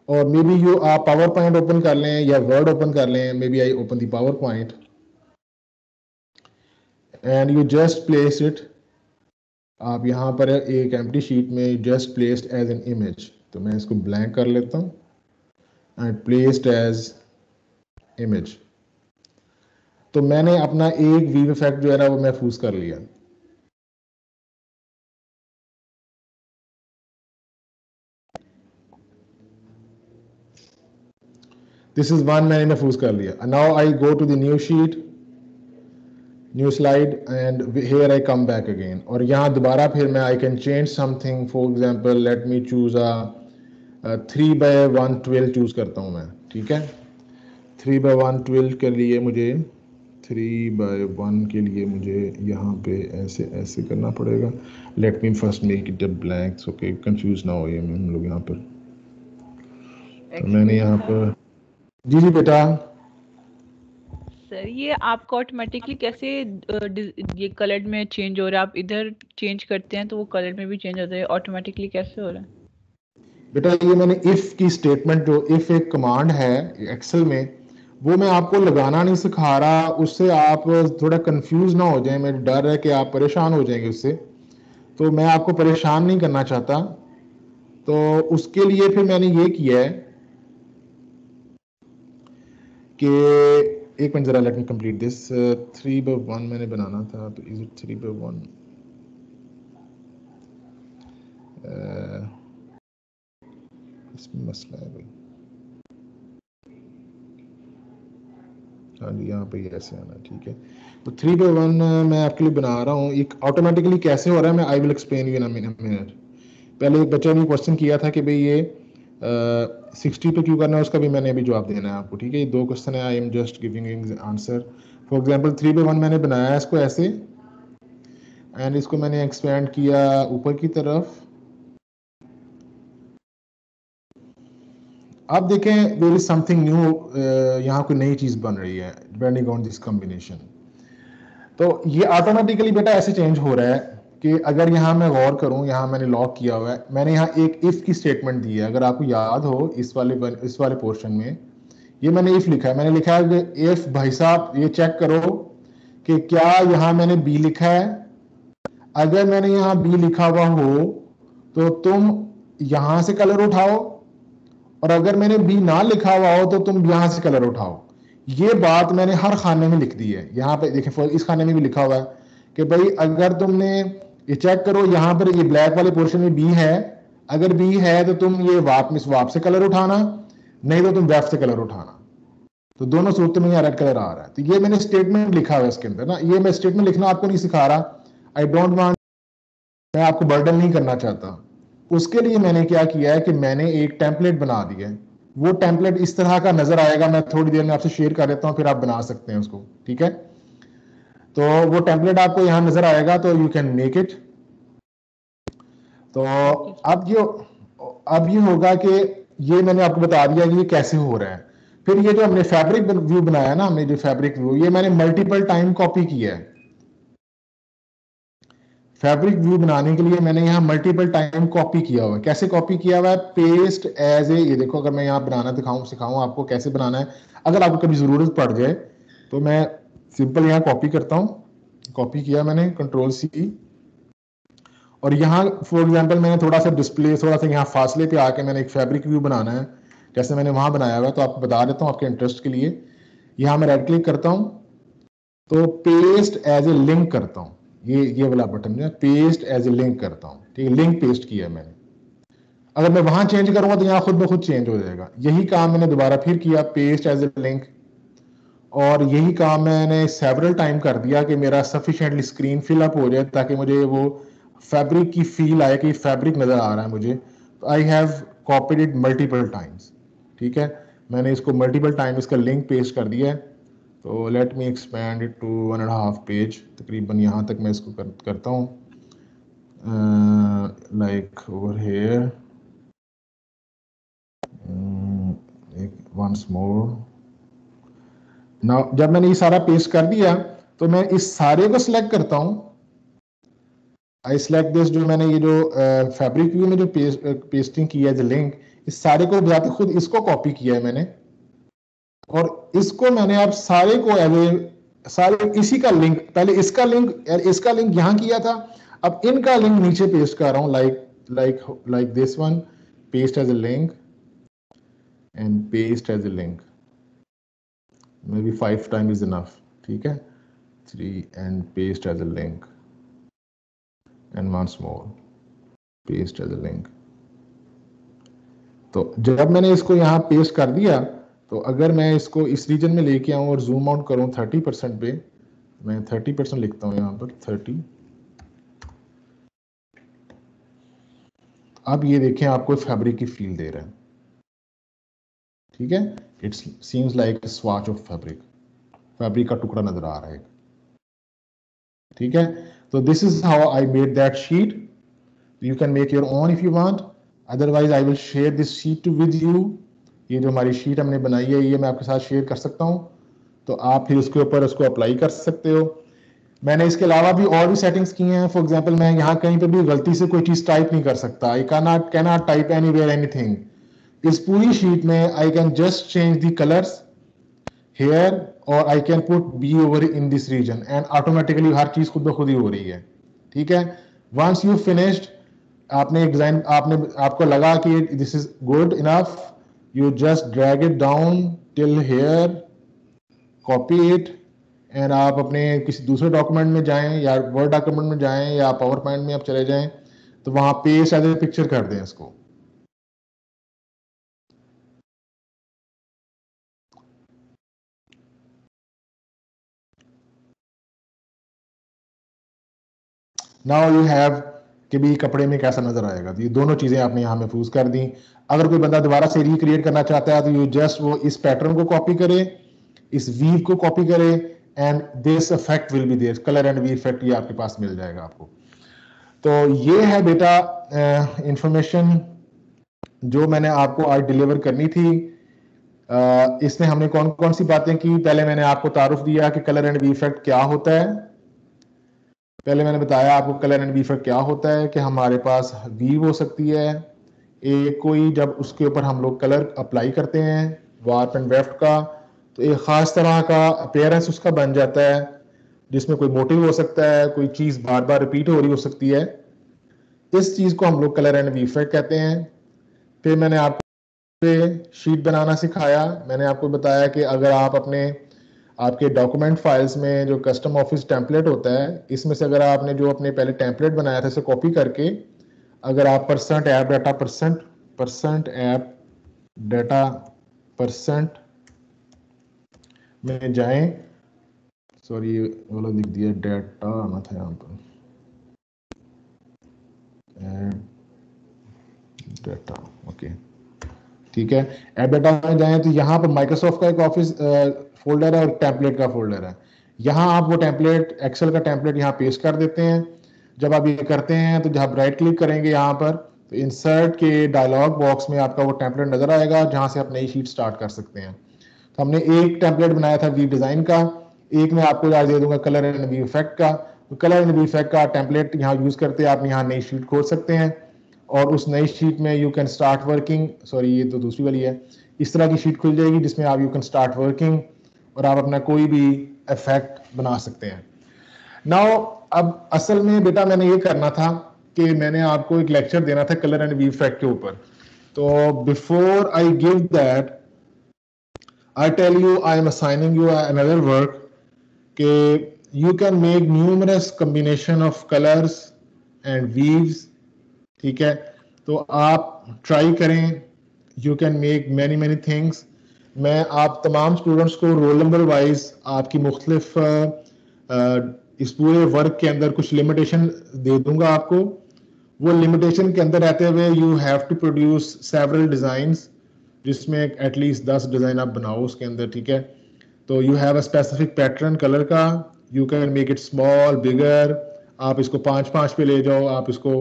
और मे बी यू आप पावर पॉइंट ओपन कर लें या वर्ड ओपन कर लें, maybe I open the PowerPoint and you just place it. आप यहाँ पर एक एम्प्टी शीट में just placed as an image, तो मैं इसको ब्लैंक कर लेता हूँ एंड प्लेस्ड एज इमेज। तो मैंने अपना एक वीव इफेक्ट जो है ना वो महफूज कर लिया। दिस इज वन, मैंने महफूज कर लिया। Now I go to the new sheet, new slide and here I come back again, और यहाँ दोबारा फिर मैं I can change something, for example let me choose a 3/112 choose करता हूँ मैं, ठीक है। 3/112 के लिए मुझे 3/1 के लिए मुझे यहाँ पे ऐसे ऐसे करना पड़ेगा। Let me first make it a blank, okay, confuse ना हो ये हम लोग यहाँ पर। तो मैंने यहाँ पर, जी जी बेटा। सर ये आपका ऑटोमेटिकली कैसे ये कलर में चेंज हो रहा है? आप इधर चेंज करते हैं तो वो कलर में भी चेंज होता है, ऑटोमेटिकली कैसे हो रहा है? बेटा ये मैंने इफ की स्टेटमेंट, जो इफ एक कमांड है एक्सेल में, वो मैं आपको लगाना नहीं सिखा रहा, उससे आप थोड़ा कंफ्यूज ना हो जाए, मेरा डर है कि आप परेशान हो जाएंगे उससे, तो मैं आपको परेशान नहीं करना चाहता। तो उसके लिए फिर मैंने ये किया है कि एक मिनट जरा, लेट मी कंप्लीट दिस। 3/1 मैंने बनाना था, तो इज इट 3/1? इसमें मसला है भाई। हाँ जी, यहाँ पे ऐसे आना, ठीक है। तो 3/1 मैं आपके लिए बना रहा हूँ। एक ऑटोमेटिकली कैसे हो रहा है, मैं I will explain you in a minute. पहले एक बच्चे ने क्वेश्चन किया था कि भाई ये 60 पे क्यों करना है, उसका भी मैंने अभी जवाब देना है आपको, ठीक है। ये 2 क्वेश्चन है, I am just giving answer. For example 3/1 मैंने बनाया है इसको ऐसे, एंड इसको मैंने एक्सपेंड किया ऊपर की तरफ। अब देखें, देयर इज समथिंग न्यू, यहाँ कोई नई चीज बन रही है डिपेंडिंग ऑन दिस कॉम्बिनेशन। तो ये ऑटोमेटिकली बेटा ऐसे चेंज हो रहा है कि अगर यहाँ मैं गौर करूँ, यहाँ मैंने लॉक किया हुआ है, मैंने यहाँ एक इफ की स्टेटमेंट दी है, अगर आपको याद हो इस वाले पोर्शन में ये मैंने इफ लिखा है। मैंने लिखा है कि इफ भाई साहब ये चेक करो कि क्या यहाँ मैंने बी लिखा है, अगर मैंने यहाँ बी लिखा हुआ हो तो तुम यहां से कलर उठाओ, और अगर मैंने बी ना लिखा हुआ हो तो तुम यहां से कलर उठाओ। ये बात मैंने हर खाने में लिख दी है। यहाँ पे देखिए, इस खाने में भी लिखा हुआ है कि भाई अगर तुमने ये चेक करो, यहाँ पर ये ब्लैक वाले पोर्शन में बी है, अगर बी है तो तुम ये वाप से कलर उठाना, नहीं तो तुम लेफ्ट से कलर उठाना। तो दोनों सूरतों में यहाँ रेड कलर आ रहा है। तो ये मैंने स्टेटमेंट लिखा हुआ है इसके अंदर ना। ये मैं स्टेटमेंट लिखना आपको नहीं सिखा रहा, आई डोंट वांट, मैं आपको बर्डन नहीं करना चाहता। उसके लिए मैंने क्या किया है कि मैंने एक टेम्पलेट बना दिया है। वो टेम्पलेट इस तरह का नजर आएगा, मैं थोड़ी देर में आपसे शेयर कर देता हूं, फिर आप बना सकते हैं उसको, ठीक है। तो वो टेम्पलेट आपको यहां नजर आएगा, तो यू कैन मेक इट। तो अब ये होगा कि ये मैंने आपको बता दिया कि ये कैसे हो रहा है। फिर ये जो हमने फैब्रिक व्यू बनाया ना, हमने जो फैब्रिक व्यू, ये मैंने मल्टीपल टाइम कॉपी किया है। फैब्रिक व्यू बनाने के लिए मैंने यहाँ मल्टीपल टाइम कॉपी किया हुआ है। कैसे कॉपी किया हुआ है? पेस्ट एज ए, ये देखो, अगर मैं यहाँ बनाना सिखाऊं आपको कैसे बनाना है, अगर आपको कभी जरूरत पड़ जाए तो मैं सिंपल यहाँ कॉपी करता हूँ। कॉपी किया मैंने, Ctrl+C, और यहाँ फॉर एग्जांपल मैंने थोड़ा सा डिस्प्ले, थोड़ा सा यहाँ फासले पे आके मैंने एक फैब्रिक व्यू बनाना है, जैसे मैंने वहां बनाया हुआ है। तो आपको बता देता हूँ आपके इंटरेस्ट के लिए। यहाँ मैं राइट क्लिक करता हूँ, तो पेस्ट एज ए लिंक करता हूँ, ये वाला बटन है, पेस्ट एज ए लिंक करता हूँ, ठीक है। लिंक पेस्ट किया मैंने। अगर मैं वहां चेंज करूंगा तो यहाँ खुद ब खुद चेंज हो जाएगा। यही काम मैंने दोबारा फिर किया, पेस्ट एज ए लिंक, और यही काम मैंने सेवरल टाइम कर दिया कि मेरा सफिशिएंटली स्क्रीन फिल अप हो जाए, ताकि मुझे वो फैब्रिक की फील आए कि फैब्रिक नजर आ रहा है मुझे। I have copied it multiple times, ठीक है। मैंने इसको मल्टीपल टाइम इसका लिंक पेस्ट कर दिया है। तो let me expand it to 1.5 page, तकरीबन यहाँ तक मैं इसको करता हूँ, like over here, once more. Now जब मैंने ये सारा पेस्ट कर दिया तो मैं इस सारे को सिलेक्ट करता हूँ। आई सिलेक्ट दिस, जो मैंने ये जो फैब्रिक व्यू में जो पेस्टिंग की है, जो लिंक, इस सारे को बजाते खुद इसको कॉपी किया है मैंने, और इसको मैंने अब सारे को सारे इसी का लिंक, पहले इसका लिंक यहां किया था, अब इनका लिंक नीचे पेस्ट कर रहा हूं, like this one, paste as a link and paste as a link, maybe 5 time is enough, ठीक है। 3 and paste as a link and once more, paste as a link. तो जब मैंने इसको यहाँ पेस्ट कर दिया, तो अगर मैं इसको इस रीजन में लेके आऊं और जूम आउट करूं 30% पे, मैं 30% लिखता हूँ यहाँ पर 30। अब ये देखें आपको फैब्रिक की फील दे रहा है, ठीक है। It's seems like swatch of fabric, fabric का टुकड़ा नजर आ रहा है, ठीक है। तो this is how I made that sheet. You can make your own if you want, otherwise I will share this sheet with you. ये जो हमारी शीट हमने बनाई है ये मैं आपके साथ शेयर कर सकता हूँ, तो आप फिर उसके ऊपर उसको अप्लाई कर सकते हो। मैंने इसके अलावा भी और भी सेटिंग्स की हैं। फॉर एग्जांपल मैं यहाँ कहीं पे भी गलती से कोई चीज टाइप नहीं कर सकता। I can not type anywhere anything. इस पूरी शीट में I can just change the colours here और I can put B over in this region and automatically हर चीज खुद ब खुद ही हो रही है, ठीक है। वंस यू फिनिश्ड, आपने डिजाइन आपको लगा कि this is good enough, you just drag it down till here, copy it and आप अपने किसी दूसरे डॉक्यूमेंट में जाएं या वर्ड डॉक्यूमेंट में जाएं या पावर पॉइंट में आप चले जाएं तो वहां पेस्ट एज ए पिक्चर कर दें इसको। नाउ यू हैव कि भी कपड़े में कैसा नजर आएगा। तो ये दोनों चीजें आपने यहाँ महफूज कर दी। अगर कोई बंदा दोबारा से रिक्रिएट करना चाहता है तो यू जस्ट वो इस पैटर्न को कॉपी करे, इस वीव को कॉपी करे and this effect will be there, colour and weave effect ये आपके पास मिल जाएगा आपको। तो ये है बेटा इंफॉर्मेशन जो मैंने आपको आज डिलीवर करनी थी। इसमें हमने कौन कौन सी बातें की। पहले मैंने आपको तारुफ दिया कि कलर एंड वी इफेक्ट क्या होता है। पहले मैंने बताया आपको कलर एंड वी इफेक्ट क्या होता है कि हमारे पास वीव हो सकती है एक कोई, जब उसके ऊपर हम लोग कलर अप्लाई करते हैं वार्प एंड वेफ्ट का, तो एक खास तरह का अपीयरेंस उसका बन जाता है जिसमें कोई मोटिव हो सकता है, कोई चीज बार बार रिपीट हो रही हो सकती है। इस चीज को हम लोग कलर एंड वी इफेक्ट कहते हैं। फिर मैंने आपको शीट बनाना सिखाया। मैंने आपको बताया कि अगर आप आपके डॉक्यूमेंट फाइल्स में जो कस्टम ऑफिस टेम्पलेट होता है, इसमें से अगर आपने जो अपने पहले टेम्पलेट बनाया था इसे कॉपी करके अगर आप परसेंट ऐप डाटा परसेंट में जाएं, सॉरी वाला लिख दिया, डाटा आना था यहाँ पर, डाटा, ओके ठीक है। ऐप डाटा में जाएं तो यहाँ पर माइक्रोसॉफ्ट का एक ऑफिस फोल्डर है और टेम्पलेट का फोल्डर है। यहाँ आप वो टेम्पलेट, एक्सेल का टेम्पलेट यहाँ पेस्ट कर देते हैं। जब आप ये करते हैं तो जब आप राइट क्लिक करेंगे यहाँ पर तो इंसर्ट के डायलॉग बॉक्स में आपका वो टेम्पलेट नजर आएगा जहाँ से आप नई शीट स्टार्ट कर सकते हैं। तो हमने एक टेम्पलेट बनाया था वी डिजाइन का, एक मैं आपको आज दे दूंगा कलर एंड वी इफेक्ट का। तो कलर एंड वी इफेक्ट का टेम्पलेट यहाँ यूज करते आप यहाँ नई शीट खोल सकते हैं और उस नई शीट में you can start working, sorry ये तो दूसरी वाली है, इस तरह की शीट खुल जाएगी जिसमें आप यू कैन स्टार्ट वर्किंग और आप अपना कोई भी इफेक्ट बना सकते हैं। नाउ अब असल में बेटा मैंने ये करना था कि मैंने आपको एक लेक्चर देना था कलर एंड वी इफेक्ट के ऊपर। तो before I give that I tell you I am assigning you another work कि you can make numerous combination of colors and weaves, ठीक है। तो आप ट्राई करें, you can make many things। मैं आप तमाम स्टूडेंट्स को रोल नंबर वाइज आपकी मुख्तलिफ इस पूरे वर्क के अंदर कुछ लिमिटेशन दे दूंगा आपको। वो लिमिटेशन के अंदर रहते हुए you have to produce several designs जिसमें एटलीस्ट 10 डिजाइन आप बनाओ उसके अंदर, ठीक है। तो you have a specific pattern colour का, you can make it small bigger, आप इसको 5-5 पे ले जाओ, आप इसको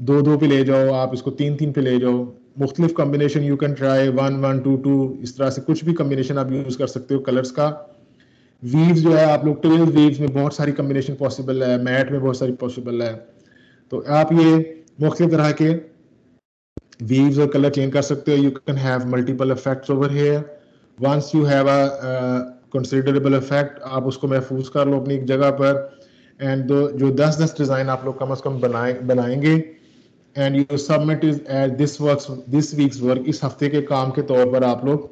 2-2 पे ले जाओ, आप इसको 3-3 पे ले जाओ। मुख्तलिफ कम्बिनेशन यू कैन ट्राई 1-1-2-2, इस तरह से कुछ भी कम्बिनेशन आप यूज कर सकते हो कलर्स का। वीव्स जो है आप लोग टेल वीव्स में बहुत सारी कम्बिनेशन पॉसिबल है, मैट में बहुत सारी पॉसिबल है। तो आप ये मुख्तलिफ तरह के weaves और कलर चेंज कर सकते हो। You can have multiple effects over here. Once you have a considerable effect आप उसको महफूज कर लो अपनी एक जगह पर एंड जो 10-10 डिजाइन आप लोग कम से कम बनाएंगे and you submit is as this week's work, इस हफ्ते के काम के तौर पर आप लोग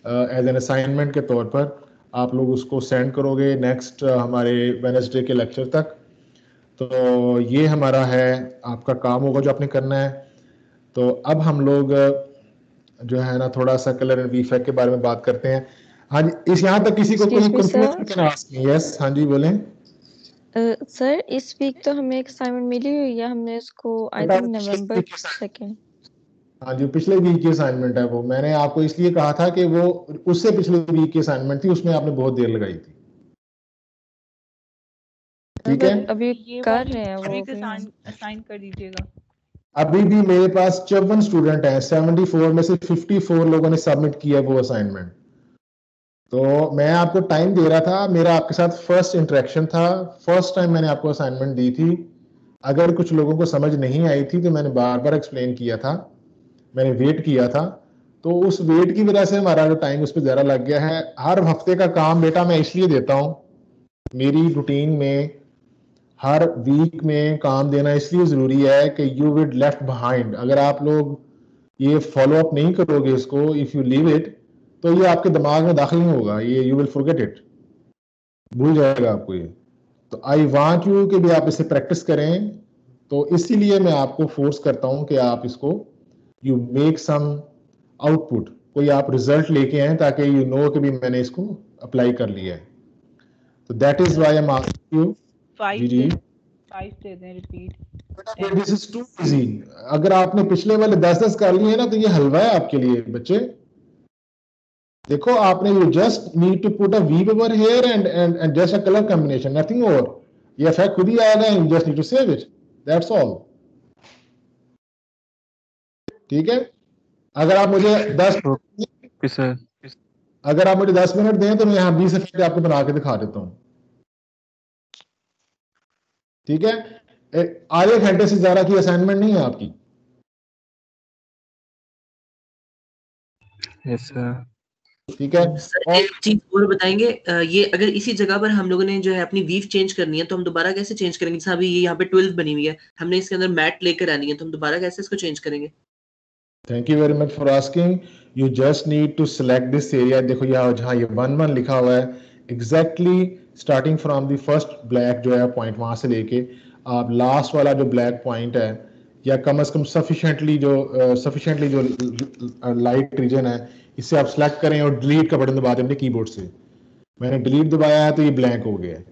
एज एन असाइनमेंट के तौर पर आप लोग उसको सेंड करोगे नेक्स्ट हमारे वेडनेसडे के लेक्चर तक। तो ये हमारा है आपका काम होगा जो आपने करना है। तो अब हम लोग जो है ना थोड़ा सा कलर एंड वी इफेक्ट के बारे में बात करते हैं। हाँ जी, इस यहाँ तक किसी को कोई Excuse me, sir. Confusion can ask me? Yes, हाँ जी बोलें। सर इस वीक तो हमें एक असाइनमेंट मिली हुई है, हमने उसको आई थिंक नवंबर 2nd। हाँ जी, पिछले वीक की असाइनमेंट है वो। मैंने आपको इसलिए कहा था कि वो उससे पिछले वीक की असाइनमेंट थी, उसमें आपने बहुत देर लगाई थी। ठीक है, अभी ये कर वाली रहे हैं वो वीक भी हम। असाइन कर दीजिएगा। अभी भी मेरे पास 54 स्टूडेंट हैं, 74 में से 54 लोगों ने सबमिट किया वो असाइनमेंट। तो मैं आपको टाइम दे रहा था, मेरा आपके साथ फर्स्ट इंटरेक्शन था, फर्स्ट टाइम मैंने आपको असाइनमेंट दी थी। अगर कुछ लोगों को समझ नहीं आई थी तो मैंने बार बार एक्सप्लेन किया था, मैंने वेट किया था। तो उस वेट की वजह से हमारा जो टाइम उस पर ज़्यादा लग गया है। हर हफ्ते का काम बेटा मैं इसलिए देता हूँ, मेरी रूटीन में हर वीक में काम देना इसलिए ज़रूरी है कि यू विड लेफ्ट बिहाइंड। अगर आप लोग ये फॉलो अप नहीं करोगे इसको, इफ़ यू लीव इट, तो ये आपके दिमाग में दाखिल नहीं होगा, ये यू विल फॉरगेट इट, भूल जाएगा आपको ये। तो आई वांट यू कि भी आप इसे प्रैक्टिस करें। तो इसीलिए मैं आपको फोर्स करता हूं कि आप इसको यू मेक सम आउटपुट, कोई आप रिजल्ट लेके आए ताकि यू नो कि भी मैंने इसको अप्लाई कर लिया है। तो that is why I am asking you. जी जी, 5 दे दें repeat. This is too easy. अगर आपने पिछले वाले 10-10 कर लिए ना तो ये हलवा है आपके लिए बच्चे। देखो आपने you just need to put a weave over here and just a colour combination, nothing more. ये इफेक्ट खुद ही आएगा, you just need to save it, that's all. ठीक है, अगर आप मुझे 10 ओके सर। अगर आप मुझे 10 मिनट दें तो मैं यहाँ 20 इफेक्ट आपको बना के दिखा देता हूँ। ठीक है, आधे घंटे से ज्यादा की असाइनमेंट नहीं है आपकी। Yes sir. ठीक है, सर और एक चीज और बताएंगे, ये अगर इसी जगह पर हम लोगों ने जो है अपनी वीव चेंज करनी है तो हम दोबारा कैसे चेंज करेंगे? जैसे अभी ये यहाँ पे 12 बनी हुई है, हमने इसके अंदर मैट लेकर आनी है, तो हम दोबारा कैसे इसको चेंज करेंगे? Thank you very much for asking. You just need to select this area. देखो यहाँ जहाँ ये 1-1 लिखा हुआ है, exactly starting from the first black जो है पॉइंट, वहां से लेके आप लास्ट वाला जो ब्लैक पॉइंट है, या कम से कम सफिशिएंटली जो लाइट रीजन है, इससे आप सिलेक्ट करें और डिलीट का बटन दबा दें अपने कीबोर्ड से। मैंने डिलीट दबाया है तो ये ब्लैंक हो गया है।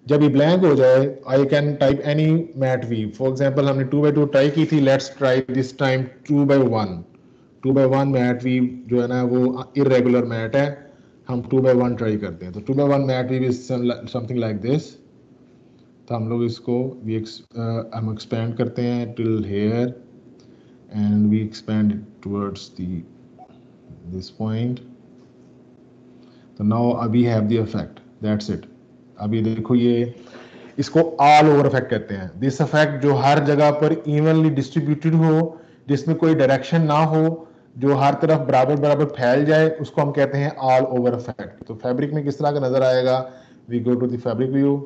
जब ये ब्लैंक हो जाए, I can type any mat weave. फॉर एग्जांपल हमने 2x2 ट्राई की थी, let's try this time 2x1। 2x1 mat weave जो है ना वो इरेगुलर मैट है, हम 2x1 ट्राई करते हैं। तो 2x1 mat we is something like this. तो हम लोग इसको हम एक्सपेंड करते हैं till here and we expand towards this point. तो नाउ अभी have the effect, that's it. अभी देखो ये इसको ऑल ओवर इफेक्ट कहते हैं। दिस इफेक्ट जो हर जगह पर इवनली डिस्ट्रीब्यूटेड हो, जिसमें कोई डायरेक्शन ना हो, जो हर तरफ बराबर बराबर फैल जाए, उसको हम कहते हैं ऑल ओवर इफेक्ट। तो फैब्रिक में किस तरह का नजर आएगा? We go to the fabric view.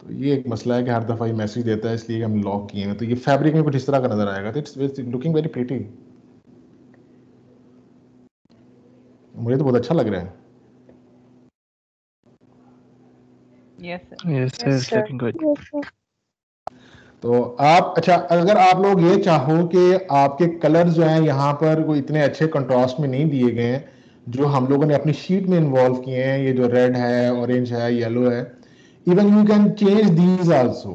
तो ये एक मसला है कि हर दफा ये मैसेज देता है, इसलिए हम लॉक किए हैं। तो ये फैब्रिक में कुछ इस तरह का नजर आएगा। इट्स लुकिंग वेरी प्रीटी, मुझे तो बहुत अच्छा लग रहा है। Yes sir. Yes sir, it's looking good. तो आप अच्छा, अगर आप लोग ये चाहो कि आपके कलर्स जो हैं यहाँ पर कोई इतने अच्छे कंट्रास्ट में नहीं दिए गए हैं जो हम लोगों ने अपनी शीट में इन्वॉल्व किए हैं, ये जो रेड है, ऑरेंज है, येलो है, even you can change these also.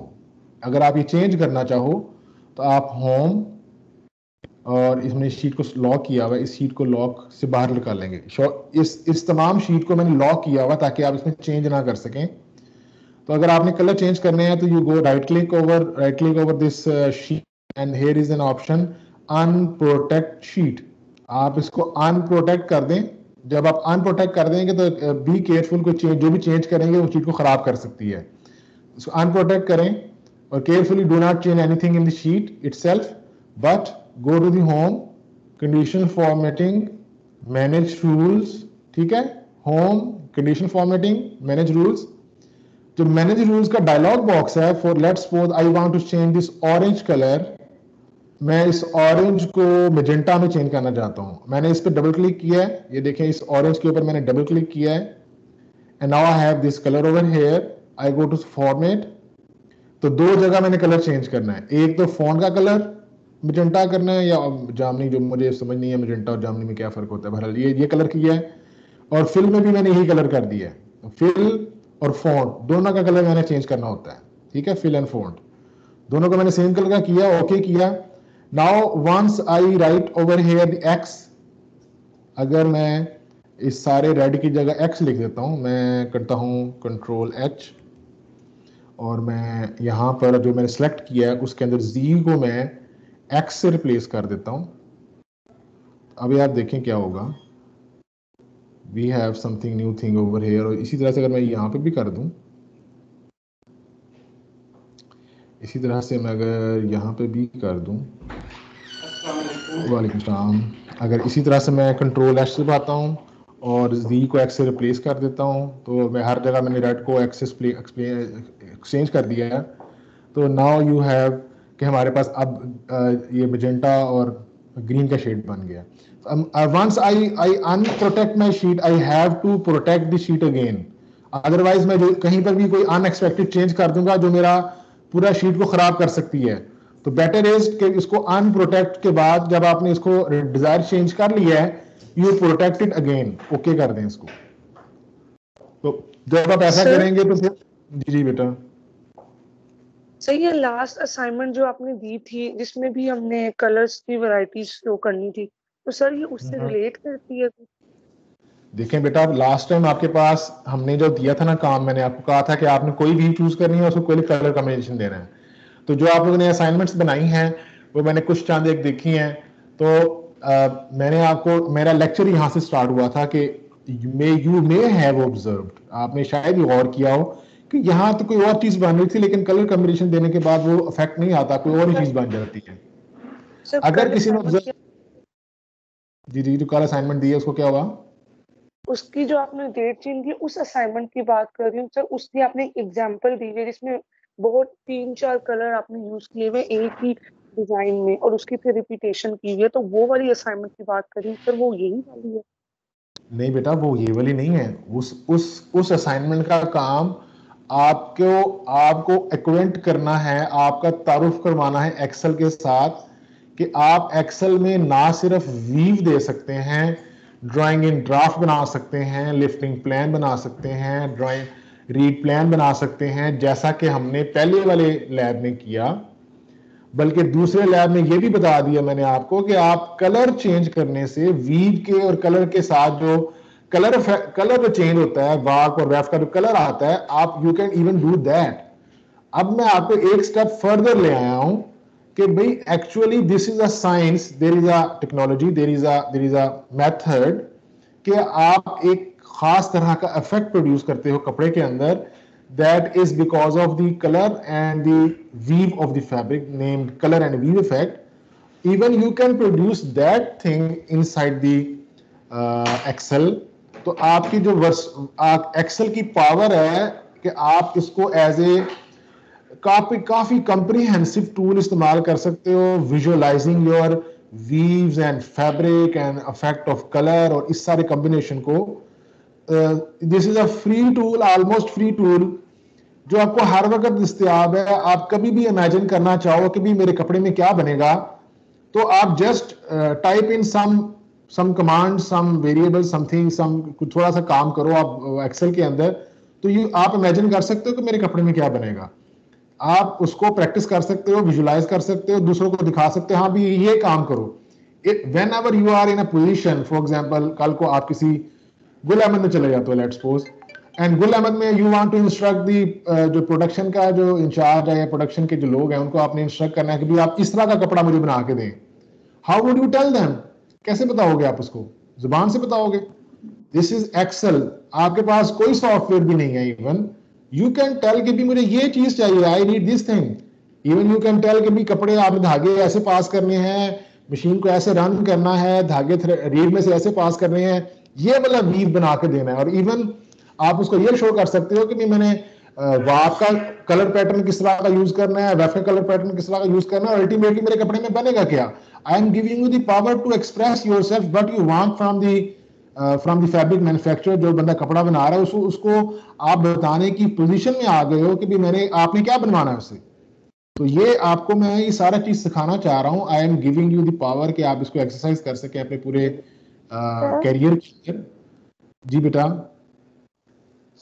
अगर आप ये चेंज करना चाहो तो आप होम और इसमें शीट को लॉक किया हुआ है, इस शीट को लॉक से बाहर निकालेंगे। इस तमाम शीट को मैंने लॉक किया हुआ ताकि आप इसमें चेंज ना कर सकें। तो अगर आपने कलर चेंज करने हैं तो you go right click over this sheet and here is an option unprotect sheet. आप इसको अनप्रोटेक्ट कर दें। जब आप अनप्रोटेक्ट कर देंगे तो बी केयरफुल, को चेंज जो भी चेंज करेंगे वो शीट को खराब कर सकती है। इसको अनप्रोटेक्ट करें और carefully do not change anything in the sheet itself, but go to the home, condition formatting, manage rules. ठीक है, home, condition formatting, manage rules. जो मैनेज रूल्स का डायलॉग बॉक्स है, for let's suppose I want to change this orange colour, मैं इस orange को magenta में change करना चाहता हूं। मैंने इस पर डबल क्लिक किया है, ये देखें इस ऑरेंज के ऊपर मैंने डबल क्लिक किया है and now I have this colour over here. I go to format. तो दो जगह मैंने कलर चेंज करना है, एक तो फोन का कलर मेजेंटा करना है या जामनी, जो मुझे समझ नहीं है मेजेंटा और जामनी में क्या फर्क होता है। बहरहाल ये कलर किया है। और फिल में भी मैंने यही कलर कर दिया है। फिल और फॉन्ट दोनों का कलर मैंने चेंज करना होता है, ठीक है। फिल एंड फॉन्ट दोनों को मैंने सेम कलर का किया, ओके किया। Now once I write over here x, अगर मैं इस सारे रेड की जगह एक्स लिख देता हूं, मैं करता हूं कंट्रोल एच, और मैं यहाँ पर जो मैंने सेलेक्ट किया है उसके अंदर जी को मैं एक्स से रिप्लेस कर देता हूं। अभी आप देखें क्या होगा, we have something new thing over here. और इसी तरह से अगर मैं यहाँ पे भी कर दूं, इसी तरह से मैं अगर यहाँ पे भी कर दूं, वालेकुम सलाम, अगर इसी तरह से मैं कंट्रोल एच से पाता हूँ और जी को एक्स से रिप्लेस कर देता हूँ, तो मैं हर जगह मैंने रेड को एक्स से एक्सचेंज कर दिया है। तो नाउ यू हैव कि हमारे पास अब ये मैजेंटा और ग्रीन का शेड बन गया। Once I unprotect my sheet, I have to protect the sheet again, otherwise मैं जो कहीं पर भी कोई अनएक्सपेक्टेड चेंज कर दूंगा जो मेरा पूरा शीट को खराब कर सकती है। तो बेटर इज कि इसको अनप्रोटेक्ट के बाद जब आपने इसको डिजायर चेंज कर लिया है, you protect it again, okay कर दें इसको। तो जब आप ऐसा करेंगे तो फिर जी बेटा। सर ये लास्ट असाइनमेंट जो आपने दी थी जिसमें भी हमने कलर्स की वैरायटी शो करनी थी, तो सर ये उससे रिलेट करती है? देखें बेटा, लास्ट टाइम आपके पास हमने जो दिया था ना काम, मैंने आपको कहा था कि आपने कोई भी चूज करनी है, उसको कोई कलर कॉम्बिनेशन देना है। तो जो आप लोगों ने असाइनमेंट्स बनाई हैं वो मैंने कुछ चंद एक देखी हैं। तो मैंने आपको, मेरा लेक्चर यहाँ से स्टार्ट हुआ था कि यू मे हैव ऑब्जर्व्ड, आपने शायद ही गौर किया हो कि यहाँ तो कोई और चीज बन रही थी लेकिन कलर कॉम्बिनेशन देने के बाद वो इफेक्ट नहीं आता, कोई और ही चीज बन जाती है। अगर किसी ने ऑब्जर्व, जी जो कल असाइनमेंट दी है उसको क्या हुआ, उसकी जो आपने डेट चेंज की उस असाइनमेंट की बात कर रही हूँ सर। उसकी आपने एग्जांपल दी है जिसमें बहुत 3-4 कलर आपने यूज किए हुए एक ही डिजाइन में और उसकी फिर रिपीटेशन की हुई है, तो वो वाली असाइनमेंट की बात कर रही हूँ सर, वो यही वाली है? नहीं बेटा, वो ये वाली नहीं है। उस असाइनमेंट का काम आपको एक्वेंट करना है, आपका तारुफ करवाना है एक्सेल के साथ कि आप एक्सेल में ना सिर्फ वीव दे सकते हैं, ड्राइंग इन ड्राफ्ट बना सकते हैं, लिफ्टिंग प्लान बना सकते हैं, ड्राइंग रीड प्लान बना सकते हैं, जैसा कि हमने पहले वाले लैब में किया। बल्कि दूसरे लैब में ये भी बता दिया मैंने आपको कि आप कलर चेंज करने से वीव के और कलर के साथ जो कलर चेंज होता है, वाक और वेफ का जो कलर आता है, आप you can even do that. अब मैं आपको एक स्टेप फर्दर ले आया हूं कि भाई actually this is a science, there is a technology, there is a method कि आप एक खास तरह का इफेक्ट प्रोड्यूस करते हो कपड़े के अंदर, that is because of the color and the weave of the fabric, named color and weave effect. Even you can produce that thing inside the Excel. तो आपकी जो एक्सेल की पावर है कि आप इसको एज ए काफी कंप्रीहेंसिव टूल इस्तेमाल कर सकते हो, visualising your weaves and fabric and effect of colour और इस सारे कॉम्बिनेशन को। This is a free tool, almost free tool, जो आपको हर वक्त दस्तयाब है। आप कभी भी इमेजिन करना चाहो कि भी मेरे कपड़े में क्या बनेगा, तो आप just type in some command, some variable, something, कुछ थोड़ा सा काम करो आप एक्सेल के अंदर, तो ये आप इमेजिन कर सकते हो कि मेरे कपड़े में क्या बनेगा। आप उसको प्रैक्टिस कर सकते हो, विजुलाइज कर सकते हो, दूसरों को दिखा सकते हो, हाँ भी ये काम करो। Whenever you are in a position, for example कल को आप किसी गुल अहमद में चले जाते हो, let's suppose, and Gul Ahmed में यू वांट टू इंस्ट्रक्ट दी जो प्रोडक्शन का जो इंचार्ज है या प्रोडक्शन के जो लोग हैं, उनको आपने इंस्ट्रक्ट करना है कि भाई आप इस तरह का कपड़ा मुझे बना के दें। How would you tell them, कैसे बताओगे आप उसको, जुबान से बताओगे? दिस इज एक्सेल, आपके पास कोई सॉफ्टवेयर भी नहीं है। इवन यू कैन टेल कि भी मुझे ये चीज चाहिए, I need this thing. Even you can tell कि भी कपड़े आपने धागे ऐसे पास करने हैं, मशीन को ऐसे रन करना है, धागे रीड में से ऐसे पास करने हैं, ये वाला वीव बना के देना है। और इवन आप उसको ये शो कर सकते हो कि नहीं मैंने वाफ का कलर पैटर्न किस तरह का यूज करना है, वेफ का कलर पैटर्न किस तरह का यूज करना है, और अल्टीमेटली मेरे कपड़े में बनेगा क्या। I am giving you the power to express yourself what you want from the fabric manufacturer. जो बंदा कपड़ा बना रहा है उसको आप बताने की पोजीशन में आ गए हो कि भी आपने क्या बनवाना है उससे। तो ये आपको मैं ये सारा चीज सिखाना चाह रहा हूँ। आई am giving you the power कि आप इसको एक्सरसाइज कर सके अपने पूरे कैरियर के अंदर। जी बेटा।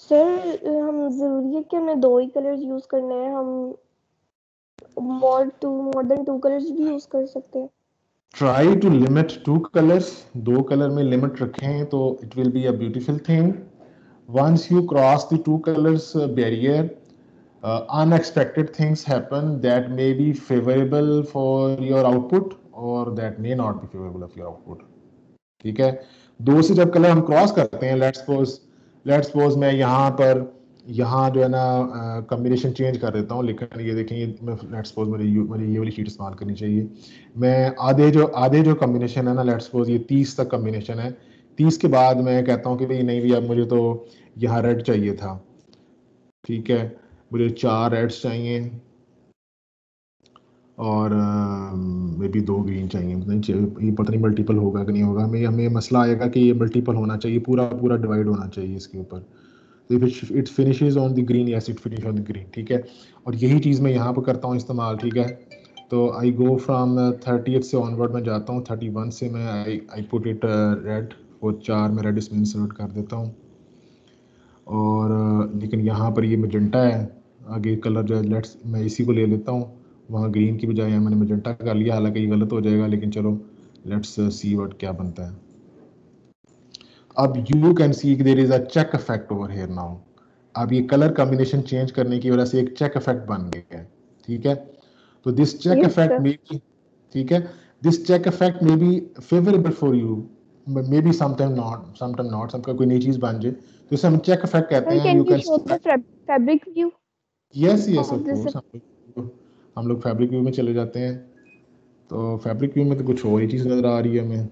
सर हम जरूरी है कि हमें 2 ही कलर्स यूज करने हैं, हम मोर देन 2 कलर्स भी यूज कर सकते हैं? Try to limit 2 colours, 2 colour में लिमिट रखें तो it will be a beautiful thing. Once you cross the 2 colors barrier, unexpected things happen that may be favorable for your output or that may not be favorable of your output. ठीक है, 2 से जब colour हम cross करते हैं, let's suppose मैं यहाँ पर यहाँ जो है ना कॉम्बिनेशन चेंज कर देता हूँ, लेकिन ये देखें, ये लेट्स सपोज मुझे ये वाली शीट इस्तेमाल करनी चाहिए. मैं आधे जो कॉम्बिनेशन है ना, लेट्स सपोज ये 30 तक कॉम्बिनेशन है, 30 के बाद मैं कहता हूँ कि भाई नहीं भैया, मुझे तो यहाँ रेड चाहिए था. ठीक है, मुझे 4 रेड्स चाहिए और मे बी 2 ग्रीन चाहिए. नहीं ये पता नहीं मल्टीपल होगा कि नहीं होगा, हमें मसला आएगा कि ये मल्टीपल होना चाहिए, पूरा डिवाइड होना चाहिए इसके ऊपर. तो it finishes on the green, yes it finish on the green. ठीक है, और यही चीज़ मैं यहाँ पर करता हूँ इस्तेमाल. ठीक है, तो आई गो फ्राम 30th से ऑनवर्ड मैं जाता हूँ, 31 से मैं आई पुट इट रेड, और 4 में रेड इसमें इंसर्ट कर देता हूँ. और लेकिन यहाँ पर ये मजेंटा है, आगे कलर जो है लेट्स मैं इसी को ले लेता हूँ, वहाँ ग्रीन की बजाय मैंने मजेंटा कर लिया, हालांकि ये गलत हो जाएगा, लेकिन चलो लेट्स सी व्हाट क्या बनता है. अब you can see there is a check effect over here now. अब ये कलर कॉम्बिनेशन चेंज करने की वजह से एक चेक इफेक्ट बन गया है. ठीक है, तो this check Yes, effect sir. May be, ठीक है, this check effect may be favourable for you, may be sometime not, समका कोई नई चीज बन जाए, तो इसे हम चेक इफेक्ट कहते Sir, हैं. can you you can, show the fabric view yes yes of of this? Course, हम लोग फैब्रिक व्यू में चले जाते हैं. तो फैब्रिक व्यू में तो कुछ और ही चीज़ नज़र आ रही है हमें.